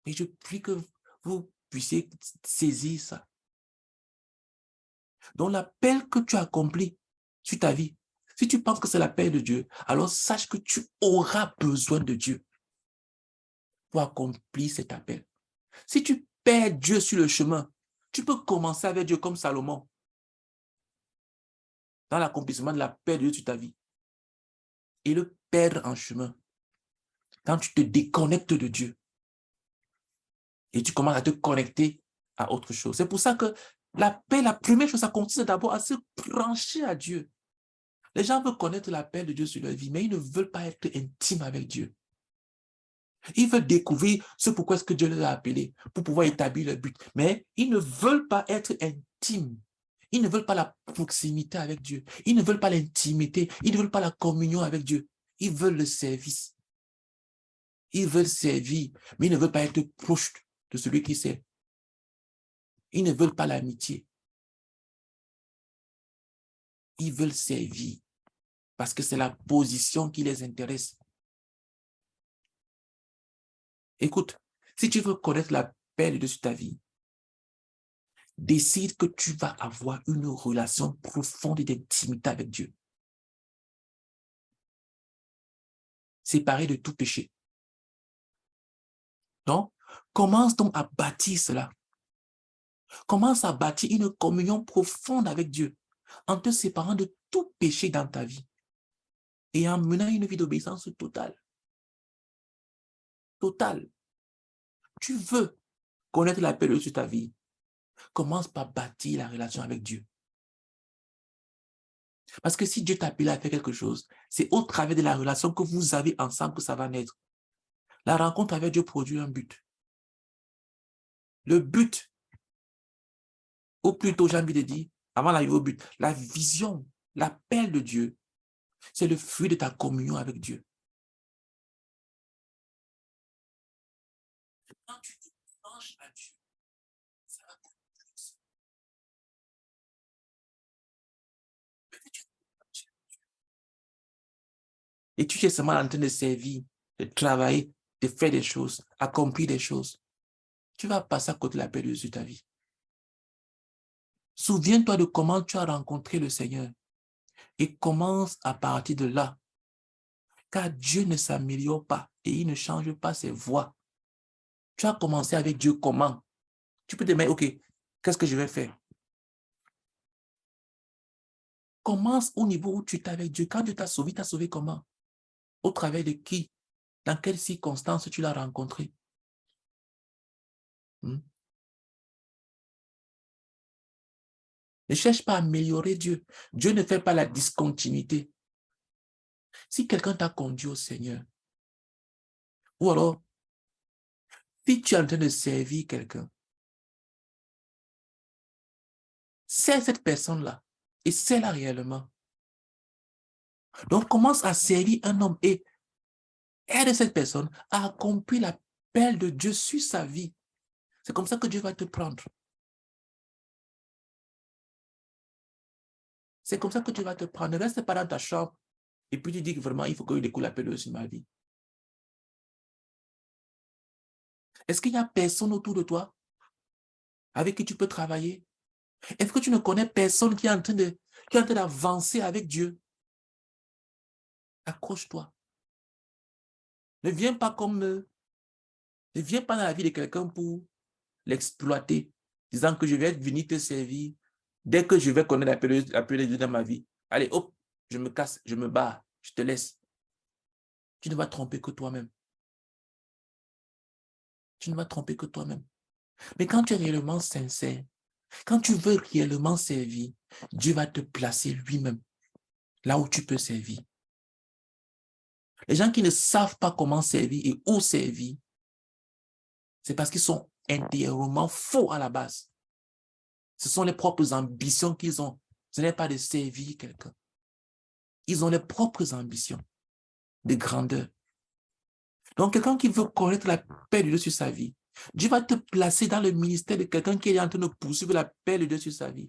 Et je prie que vous puissiez saisir ça. Donc l'appel que tu accomplis sur ta vie, si tu penses que c'est l'appel de Dieu, alors sache que tu auras besoin de Dieu pour accomplir cet appel. Si tu perds Dieu sur le chemin, tu peux commencer avec Dieu comme Salomon dans l'accomplissement de l'appel de Dieu sur ta vie et le perdre en chemin. Quand tu te déconnectes de Dieu et tu commences à te connecter à autre chose. C'est pour ça que l'appel, la première chose, ça consiste d'abord à se brancher à Dieu. Les gens veulent connaître l'appel de Dieu sur leur vie, mais ils ne veulent pas être intimes avec Dieu. Ils veulent découvrir ce pourquoi est-ce que Dieu les a appelés, pour pouvoir établir le but. Mais ils ne veulent pas être intimes. Ils ne veulent pas la proximité avec Dieu. Ils ne veulent pas l'intimité. Ils ne veulent pas la communion avec Dieu. Ils veulent le service. Ils veulent servir, mais ils ne veulent pas être proches de celui qui sert. Ils ne veulent pas l'amitié. Ils veulent servir parce que c'est la position qui les intéresse. Écoute, si tu veux connaître l'appel de ta vie, décide que tu vas avoir une relation profonde et d'intimité avec Dieu. Séparé de tout péché. Donc, commence donc à bâtir cela. Commence à bâtir une communion profonde avec Dieu en te séparant de tout péché dans ta vie et en menant une vie d'obéissance totale. Totale. Tu veux connaître l'appel de Dieu sur ta vie. Commence par bâtir la relation avec Dieu. Parce que si Dieu t'appelle à faire quelque chose, c'est au travers de la relation que vous avez ensemble que ça va naître. La rencontre avec Dieu produit un but. Le but, ou plutôt j'ai envie de dire, avant d'arriver au but, la vision, l'appel de Dieu, c'est le fruit de ta communion avec Dieu. Quand tu te branches à Dieu, ça va produire ça. Et tu es seulement en train de servir, de travailler, de faire des choses, accomplir des choses. Tu vas passer à côté de l'appel de Dieu sur ta vie. Souviens-toi de comment tu as rencontré le Seigneur et commence à partir de là. Car Dieu ne s'améliore pas et il ne change pas ses voies. Tu as commencé avec Dieu comment? Tu peux te dire, ok, qu'est-ce que je vais faire? Commence au niveau où tu es avec Dieu. Quand Dieu t'a sauvé comment? Au travers de qui? Dans quelles circonstances tu l'as rencontré? Ne cherche pas à améliorer Dieu. Dieu ne fait pas la discontinuité. Si quelqu'un t'a conduit au Seigneur, ou alors, si tu es en train de servir quelqu'un, sers cette personne-là et sers-la réellement. Donc, commence à servir un homme et aide cette personne à accomplir l'appel de Dieu sur sa vie. C'est comme ça que Dieu va te prendre. C'est comme ça que Dieu va te prendre. Ne reste pas dans ta chambre et puis tu dis que vraiment, il faut que je découle l'appel de Dieu sur ma vie. Est-ce qu'il n'y a personne autour de toi avec qui tu peux travailler? Est-ce que tu ne connais personne qui est en train d'avancer avec Dieu? Accroche-toi. Ne viens pas ne viens pas dans la vie de quelqu'un pour l'exploiter, disant que je vais venir te servir. Dès que je vais connaître l'appel de Dieu dans ma vie, allez, hop, je me casse, je me barre, je te laisse. Tu ne vas tromper que toi-même. Tu ne vas tromper que toi-même. Mais quand tu es réellement sincère, quand tu veux réellement servir, Dieu va te placer lui-même là où tu peux servir. Les gens qui ne savent pas comment servir et où servir, c'est parce qu'ils sont intérieurement faux à la base. Ce sont les propres ambitions qu'ils ont. Ce n'est pas de servir quelqu'un. Ils ont les propres ambitions de grandeur. Donc, quelqu'un qui veut connaître la paix de Dieu sur sa vie, Dieu va te placer dans le ministère de quelqu'un qui est en train de poursuivre la paix de Dieu sur sa vie.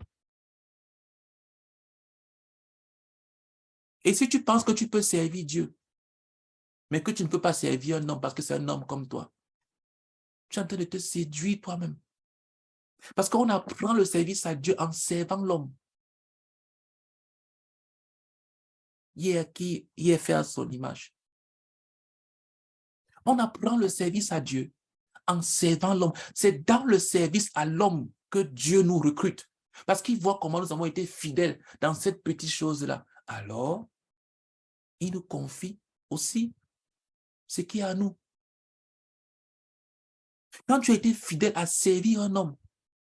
Et si tu penses que tu peux servir Dieu, mais que tu ne peux pas servir un homme parce que c'est un homme comme toi, tu es en train de te séduire toi-même. Parce qu'on apprend le service à Dieu en servant l'homme. Qui est fait à son image. On apprend le service à Dieu en servant l'homme. C'est dans le service à l'homme que Dieu nous recrute. Parce qu'il voit comment nous avons été fidèles dans cette petite chose-là. Alors, il nous confie aussi ce qui est à nous. Quand tu as été fidèle à servir un homme,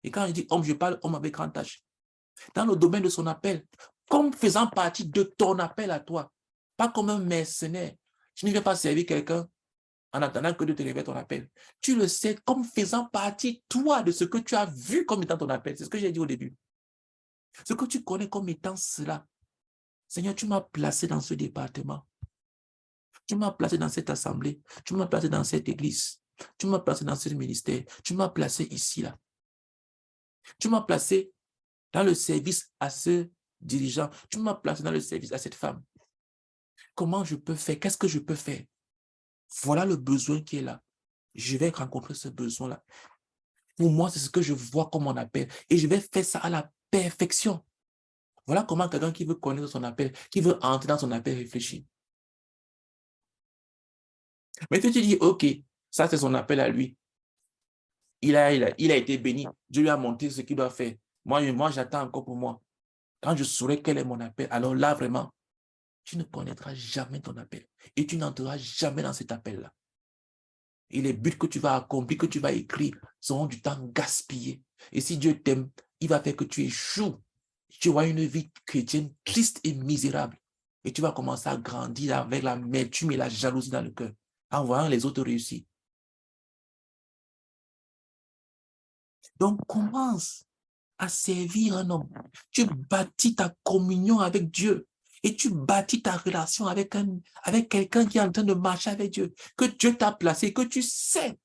et quand je dis homme, je parle homme avec grand H, dans le domaine de son appel, comme faisant partie de ton appel à toi, pas comme un mercenaire. Tu ne viens pas servir quelqu'un en attendant que Dieu te révèle ton appel. Tu le sais comme faisant partie, toi, de ce que tu as vu comme étant ton appel. C'est ce que j'ai dit au début. Ce que tu connais comme étant cela. Seigneur, tu m'as placé dans ce département. Tu m'as placé dans cette assemblée. Tu m'as placé dans cette église. Tu m'as placé dans ce ministère. Tu m'as placé ici, là. Tu m'as placé dans le service à ce dirigeant. Tu m'as placé dans le service à cette femme. Comment je peux faire? Qu'est-ce que je peux faire? Voilà le besoin qui est là. Je vais rencontrer ce besoin-là. Pour moi, c'est ce que je vois comme mon appel. Et je vais faire ça à la perfection. Voilà comment quelqu'un qui veut connaître son appel, qui veut entrer dans son appel, réfléchit. Mais si tu dis, OK, ça c'est son appel à lui. Il a été béni. Dieu lui a montré ce qu'il doit faire. Moi j'attends encore pour moi. Quand je saurai quel est mon appel, alors là, vraiment, tu ne connaîtras jamais ton appel. Et tu n'entreras jamais dans cet appel-là. Et les buts que tu vas accomplir, que tu vas écrire, seront du temps gaspillé. Et si Dieu t'aime, il va faire que tu échoues. Tu auras une vie chrétienne triste et misérable. Et tu vas commencer à grandir avec l'amertume et la jalousie dans le cœur, en voyant les autres réussir. Donc, commence à servir un homme. Tu bâtis ta communion avec Dieu. Et tu bâtis ta relation avec quelqu'un qui est en train de marcher avec Dieu, que Dieu t'a placé, que tu sais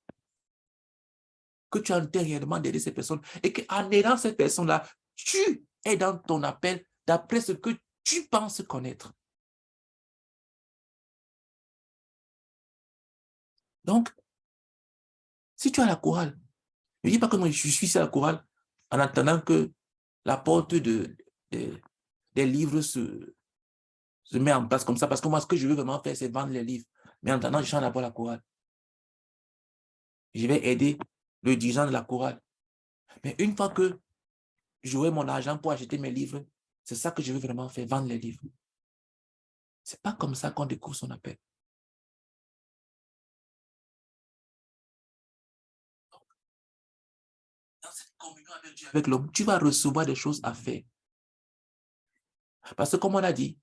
que tu as réellement d'aider ces personnes et qu'en aidant ces personnes-là, tu es dans ton appel d'après ce que tu penses connaître. Donc, si tu as la chorale, ne dis pas que moi je suis à la chorale en attendant que la porte des livres se met en place comme ça, parce que moi, ce que je veux vraiment faire, c'est vendre les livres. Mais en attendant, je chante d'abord la chorale. Je vais aider le dirigeant de la chorale. Mais une fois que j'aurai mon argent pour acheter mes livres, c'est ça que je veux vraiment faire, vendre les livres. C'est pas comme ça qu'on découvre son appel. Dans cette communion avec Dieu, avec l'homme, tu vas recevoir des choses à faire. Parce que comme on a dit,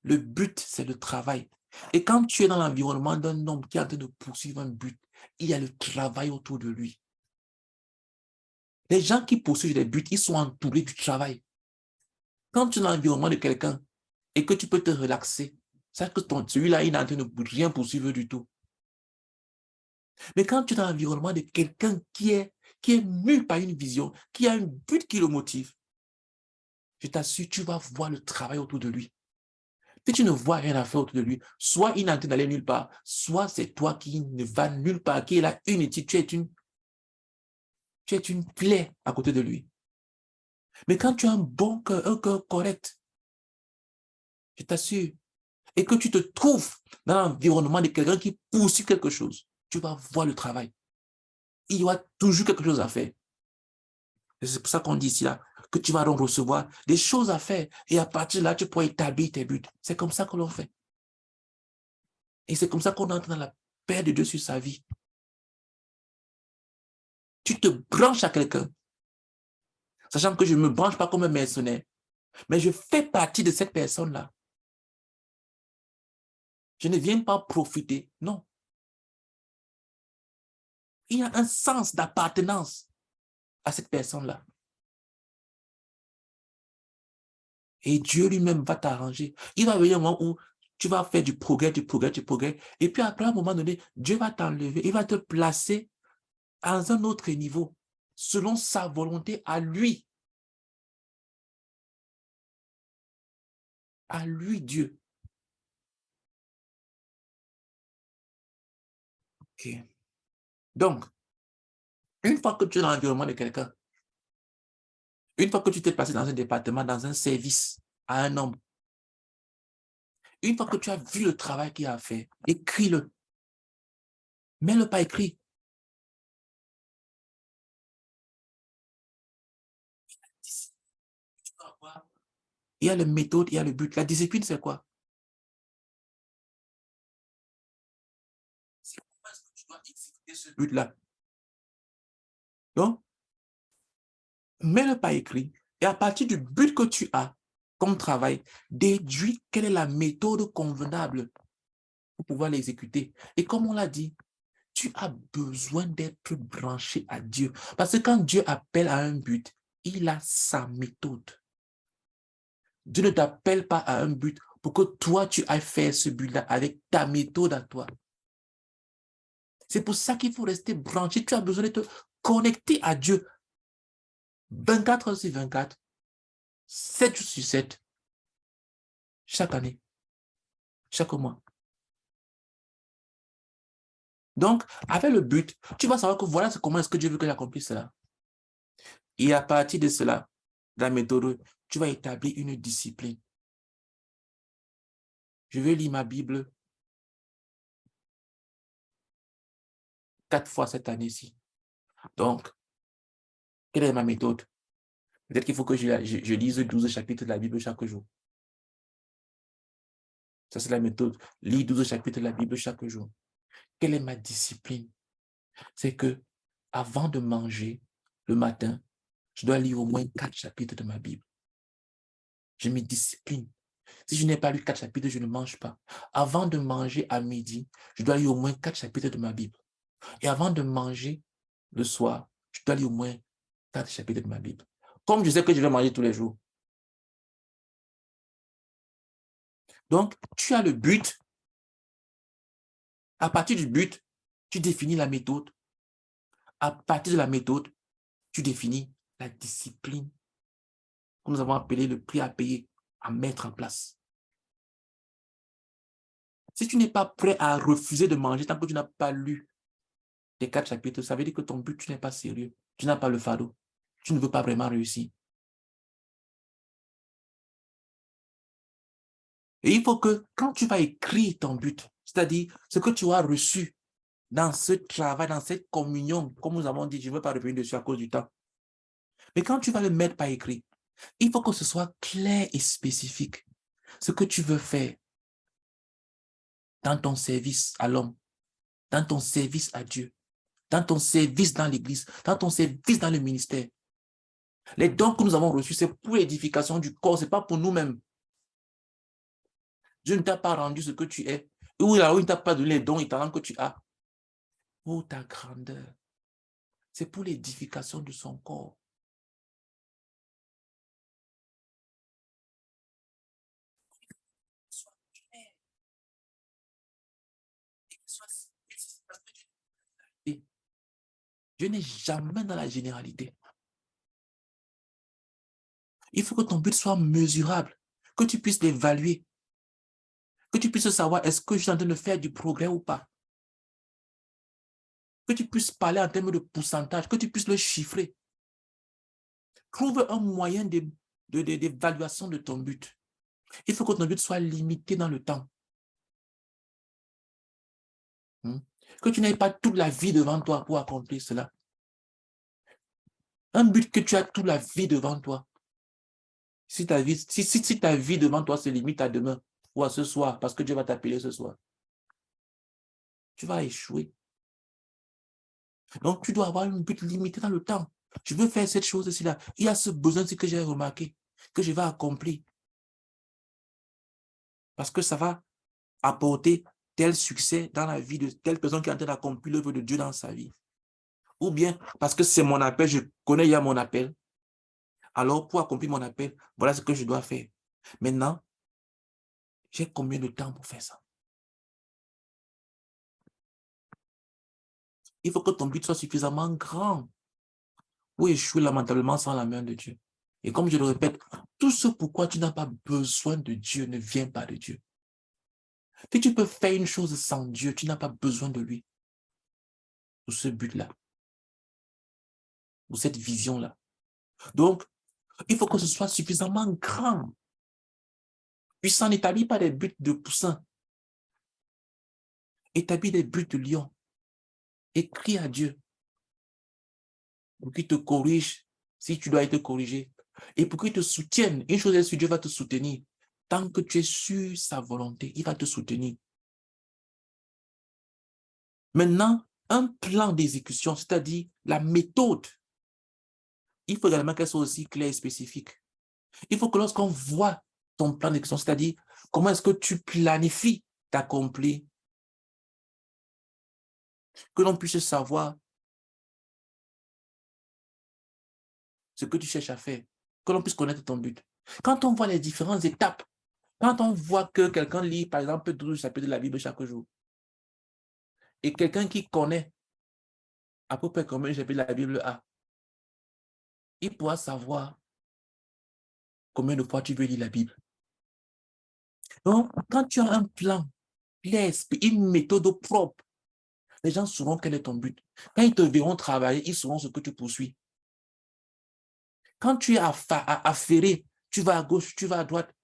le but, c'est le travail. Et quand tu es dans l'environnement d'un homme qui est en train de poursuivre un but, il y a le travail autour de lui. Les gens qui poursuivent des buts, ils sont entourés du travail. Quand tu es dans l'environnement de quelqu'un et que tu peux te relaxer, c'est que celui-là, il n'est en train de rien poursuivre du tout. Mais quand tu es dans l'environnement de quelqu'un qui est mu par une vision, qui a un but qui le motive, je t'assure, tu vas voir le travail autour de lui. Si tu ne vois rien à faire autour de lui, soit il n'est en train d'aller nulle part, soit c'est toi qui ne vas nulle part, qui est là inutile, tu es une plaie à côté de lui. Mais quand tu as un bon cœur, un cœur correct, je t'assure, et que tu te trouves dans l'environnement de quelqu'un qui poursuit quelque chose, tu vas voir le travail. Il y aura toujours quelque chose à faire. Et c'est pour ça qu'on dit ici là, que tu vas donc recevoir des choses à faire. Et à partir de là, tu pourras établir tes buts. C'est comme ça que l'on fait. Et c'est comme ça qu'on entre dans la paix de Dieu sur sa vie. Tu te branches à quelqu'un, sachant que je ne me branche pas comme un mercenaire, mais je fais partie de cette personne-là. Je ne viens pas profiter, non. Il y a un sens d'appartenance à cette personne-là. Et Dieu lui-même va t'arranger. Il va venir un moment où tu vas faire du progrès. Et puis après, à un moment donné, Dieu va t'enlever. Il va te placer à un autre niveau, selon sa volonté à lui. À lui, Dieu. OK. Donc, une fois que tu es dans l'environnement de quelqu'un, une fois que tu t'es placé dans un département, dans un service à un homme, une fois que tu as vu le travail qu'il a fait, écris-le. Mets-le pas écrit. Il y a la méthode, il y a le but. La discipline, c'est quoi? C'est comment est-ce que tu dois exécuter ce but-là? Donc, mets-le pas écrit. Et à partir du but que tu as comme travail, déduis quelle est la méthode convenable pour pouvoir l'exécuter. Et comme on l'a dit, tu as besoin d'être branché à Dieu. Parce que quand Dieu appelle à un but, il a sa méthode. Dieu ne t'appelle pas à un but pour que toi, tu ailles faire ce but-là avec ta méthode à toi. C'est pour ça qu'il faut rester branché. Tu as besoin d'être connecté à Dieu 24 heures sur 24, 7 jours sur 7, chaque année, chaque mois. Donc, avec le but, tu vas savoir que voilà comment est-ce que Dieu veut que j'accomplisse cela. Et à partir de cela, la méthode, tu vas établir une discipline. Je vais lire ma Bible 4 fois cette année-ci. Donc, quelle est ma méthode? Peut-être qu'il faut que je lise 12 chapitres de la Bible chaque jour. Ça, c'est la méthode. Lire 12 chapitres de la Bible chaque jour. Quelle est ma discipline? C'est que avant de manger le matin, je dois lire au moins 4 chapitres de ma Bible. Je me discipline. Si je n'ai pas lu 4 chapitres, je ne mange pas. Avant de manger à midi, je dois lire au moins 4 chapitres de ma Bible. Et avant de manger le soir, je dois lire au moins 4 chapitres de ma Bible. Comme je sais que je vais manger tous les jours. Donc, tu as le but. À partir du but, tu définis la méthode. À partir de la méthode, tu définis la discipline que nous avons appelé le prix à payer, à mettre en place. Si tu n'es pas prêt à refuser de manger tant que tu n'as pas lu les 4 chapitres, ça veut dire que ton but, tu n'es pas sérieux. Tu n'as pas le fardeau. Tu ne veux pas vraiment réussir. Et il faut que quand tu vas écrire ton but, c'est-à-dire ce que tu as reçu dans ce travail, dans cette communion, comme nous avons dit, je ne veux pas revenir dessus à cause du temps. Mais quand tu vas le mettre par écrit, il faut que ce soit clair et spécifique. Ce que tu veux faire dans ton service à l'homme, dans ton service à Dieu, dans ton service dans l'Église, dans ton service dans le ministère. Les dons que nous avons reçus, c'est pour l'édification du corps, ce n'est pas pour nous-mêmes. Dieu ne t'a pas rendu ce que tu es. Ou il ne t'a pas donné les dons et talents que tu as. Pour ta grandeur. C'est pour l'édification de son corps. Dieu n'est jamais dans la généralité. Il faut que ton but soit mesurable, que tu puisses l'évaluer, que tu puisses savoir est-ce que je suis en train de faire du progrès ou pas. Que tu puisses parler en termes de pourcentage, que tu puisses le chiffrer. Trouve un moyen d'évaluation de ton but. Il faut que ton but soit limité dans le temps. Que tu n'aies pas toute la vie devant toi pour accomplir cela. Un but que tu as toute la vie devant toi. Si ta vie devant toi se limite à demain ou à ce soir, parce que Dieu va t'appeler ce soir, tu vas échouer. Donc, tu dois avoir un but limité dans le temps. Je veux faire cette chose-ci là. Il y a ce besoin-ci que j'ai remarqué, que je vais accomplir. Parce que ça va apporter tel succès dans la vie de telle personne qui est en train d'accomplir l'œuvre de Dieu dans sa vie. Ou bien parce que c'est mon appel, je connais il y a mon appel. Alors, pour accomplir mon appel, voilà ce que je dois faire. Maintenant, j'ai combien de temps pour faire ça? Il faut que ton but soit suffisamment grand pour échouer lamentablement sans la main de Dieu. Et comme je le répète, tout ce pourquoi tu n'as pas besoin de Dieu ne vient pas de Dieu. Si tu peux faire une chose sans Dieu, tu n'as pas besoin de lui. Pour ce but-là. Pour cette vision-là. Donc, il faut que ce soit suffisamment grand. Puissant n'établit pas des buts de poussin. Établit des buts de lion. Et crie à Dieu pour qu'il te corrige si tu dois être corrigé. Et pour qu'il te soutienne. Une chose est sûre, Dieu va te soutenir. Tant que tu es sur sa volonté, il va te soutenir. Maintenant, un plan d'exécution, c'est-à-dire la méthode, il faut également qu'elle soit aussi claire et spécifique. Il faut que lorsqu'on voit ton plan d'exécution, c'est-à-dire comment est-ce que tu planifies d'accomplir, que l'on puisse savoir ce que tu cherches à faire, que l'on puisse connaître ton but. Quand on voit les différentes étapes, quand on voit que quelqu'un lit, par exemple, 12 chapitres de la Bible chaque jour, et quelqu'un qui connaît à peu près combien de chapitres de la Bible a, il pourra savoir combien de fois tu veux lire la Bible. Donc, quand tu as un plan clair, une méthode propre, les gens sauront quel est ton but. Quand ils te verront travailler, ils sauront ce que tu poursuis. Quand tu es affairé, tu vas à gauche, tu vas à droite,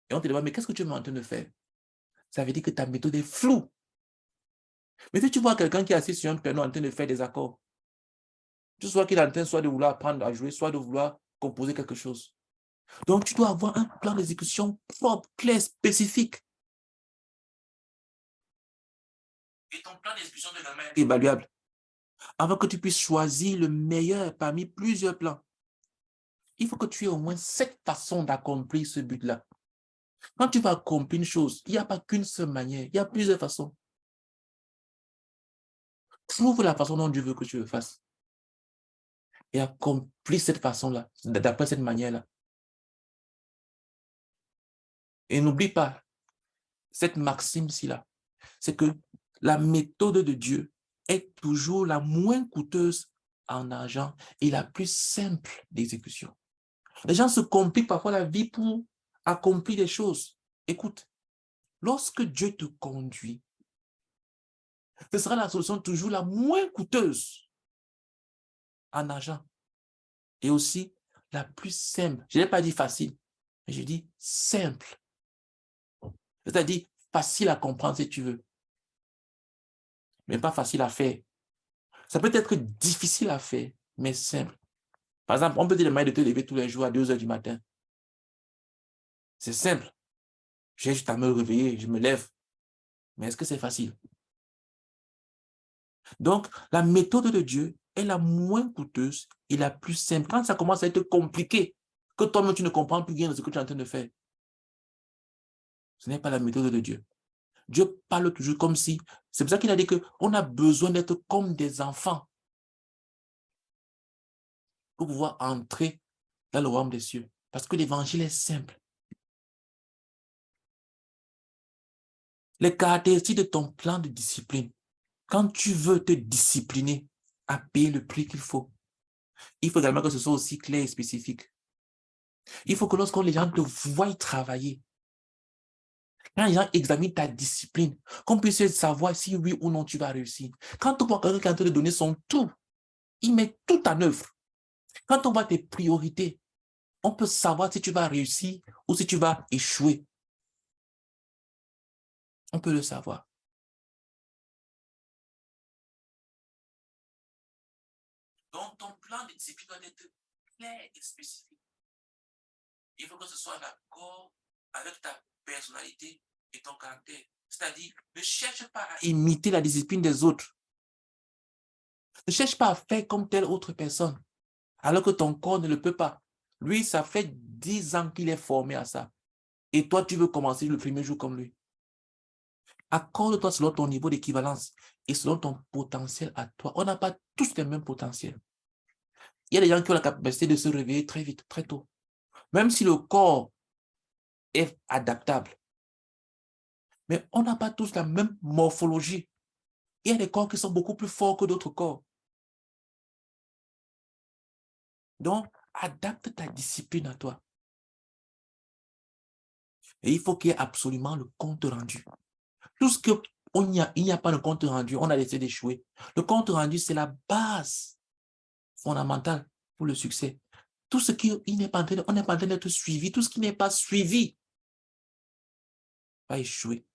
et on te demande, mais qu'est-ce que tu es en train de faire? Ça veut dire que ta méthode est floue. Mais si tu vois quelqu'un qui est assis sur un piano en train de faire des accords, tu vois qu'il est en train soit de vouloir apprendre à jouer, soit de vouloir composer quelque chose. Donc, tu dois avoir un plan d'exécution propre, clair, spécifique. Et ton plan d'exécution doit également être évaluable, avant que tu puisses choisir le meilleur parmi plusieurs plans. Il faut que tu aies au moins 7 façons d'accomplir ce but-là. Quand tu vas accomplir une chose, il n'y a pas qu'une seule manière, il y a plusieurs façons. Trouve la façon dont Dieu veut que tu le fasses. Et accomplis cette façon-là, d'après cette manière-là. Et n'oublie pas, cette maxime-ci là, c'est que la méthode de Dieu est toujours la moins coûteuse en argent et la plus simple d'exécution. Les gens se compliquent parfois la vie pour accomplir des choses. Écoute, lorsque Dieu te conduit, ce sera la solution toujours la moins coûteuse en argent et aussi la plus simple. Je n'ai pas dit facile, mais je dis simple. C'est-à-dire facile à comprendre si tu veux, mais pas facile à faire. Ça peut être difficile à faire, mais simple. Par exemple, on peut te demander de te lever tous les jours à 2 heures du matin. C'est simple. J'ai juste à me réveiller, je me lève. Mais est-ce que c'est facile? Donc, la méthode de Dieu est la moins coûteuse et la plus simple. Quand ça commence à être compliqué, que toi-même tu ne comprends plus bien de ce que tu es en train de faire, ce n'est pas la méthode de Dieu. Dieu parle toujours comme si... C'est pour ça qu'il a dit qu'on a besoin d'être comme des enfants pour pouvoir entrer dans le royaume des cieux. Parce que l'évangile est simple. Les caractéristiques de ton plan de discipline, quand tu veux te discipliner à payer le prix qu'il faut, il faut également que ce soit aussi clair et spécifique. Il faut que lorsque les gens te voient travailler, quand les gens examinent ta discipline, qu'on puisse savoir si oui ou non tu vas réussir. Quand on voit quelqu'un qui est en train de donner son tout, il met tout en œuvre. Quand on voit tes priorités, on peut savoir si tu vas réussir ou si tu vas échouer. On peut le savoir. discipline doit être claire et spécifique. Il faut que ce soit en accord avec ta personnalité et ton caractère. C'est-à-dire, ne cherche pas à imiter la discipline des autres. Ne cherche pas à faire comme telle autre personne, alors que ton corps ne le peut pas. Lui, ça fait 10 ans qu'il est formé à ça. Et toi, tu veux commencer le premier jour comme lui. Accorde-toi selon ton niveau d'équivalence et selon ton potentiel à toi. On n'a pas tous les mêmes potentiels. Il y a des gens qui ont la capacité de se réveiller très vite, très tôt. Même si le corps est adaptable. Mais on n'a pas tous la même morphologie. Il y a des corps qui sont beaucoup plus forts que d'autres corps. Donc, adapte ta discipline à toi. Et il faut qu'il y ait absolument le compte rendu. Tout ce il n'y a pas de compte rendu, on a laissé d'échouer. Le compte rendu, c'est la base fondamentale pour le succès. Tout ce qui n'est pas en train, on n'est pas en train d'être suivi, tout ce qui n'est pas suivi va échouer.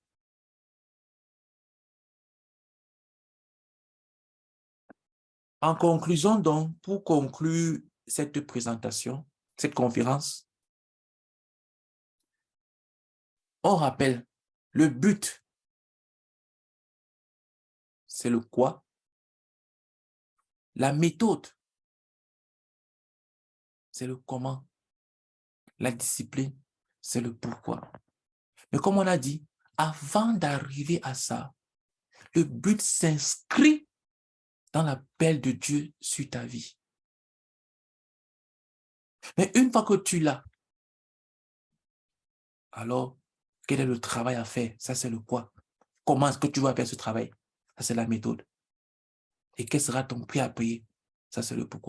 En conclusion, donc, pour conclure cette présentation, cette conférence, on rappelle le but, c'est le quoi, la méthode, c'est le comment, la discipline, c'est le pourquoi. Mais comme on a dit, avant d'arriver à ça, le but s'inscrit dans l'appel de Dieu sur ta vie. Mais une fois que tu l'as, alors, quel est le travail à faire? Ça, c'est le quoi. Comment est-ce que tu vas faire ce travail? Ça, c'est la méthode. Et quel sera ton prix à payer? Ça, c'est le pourquoi.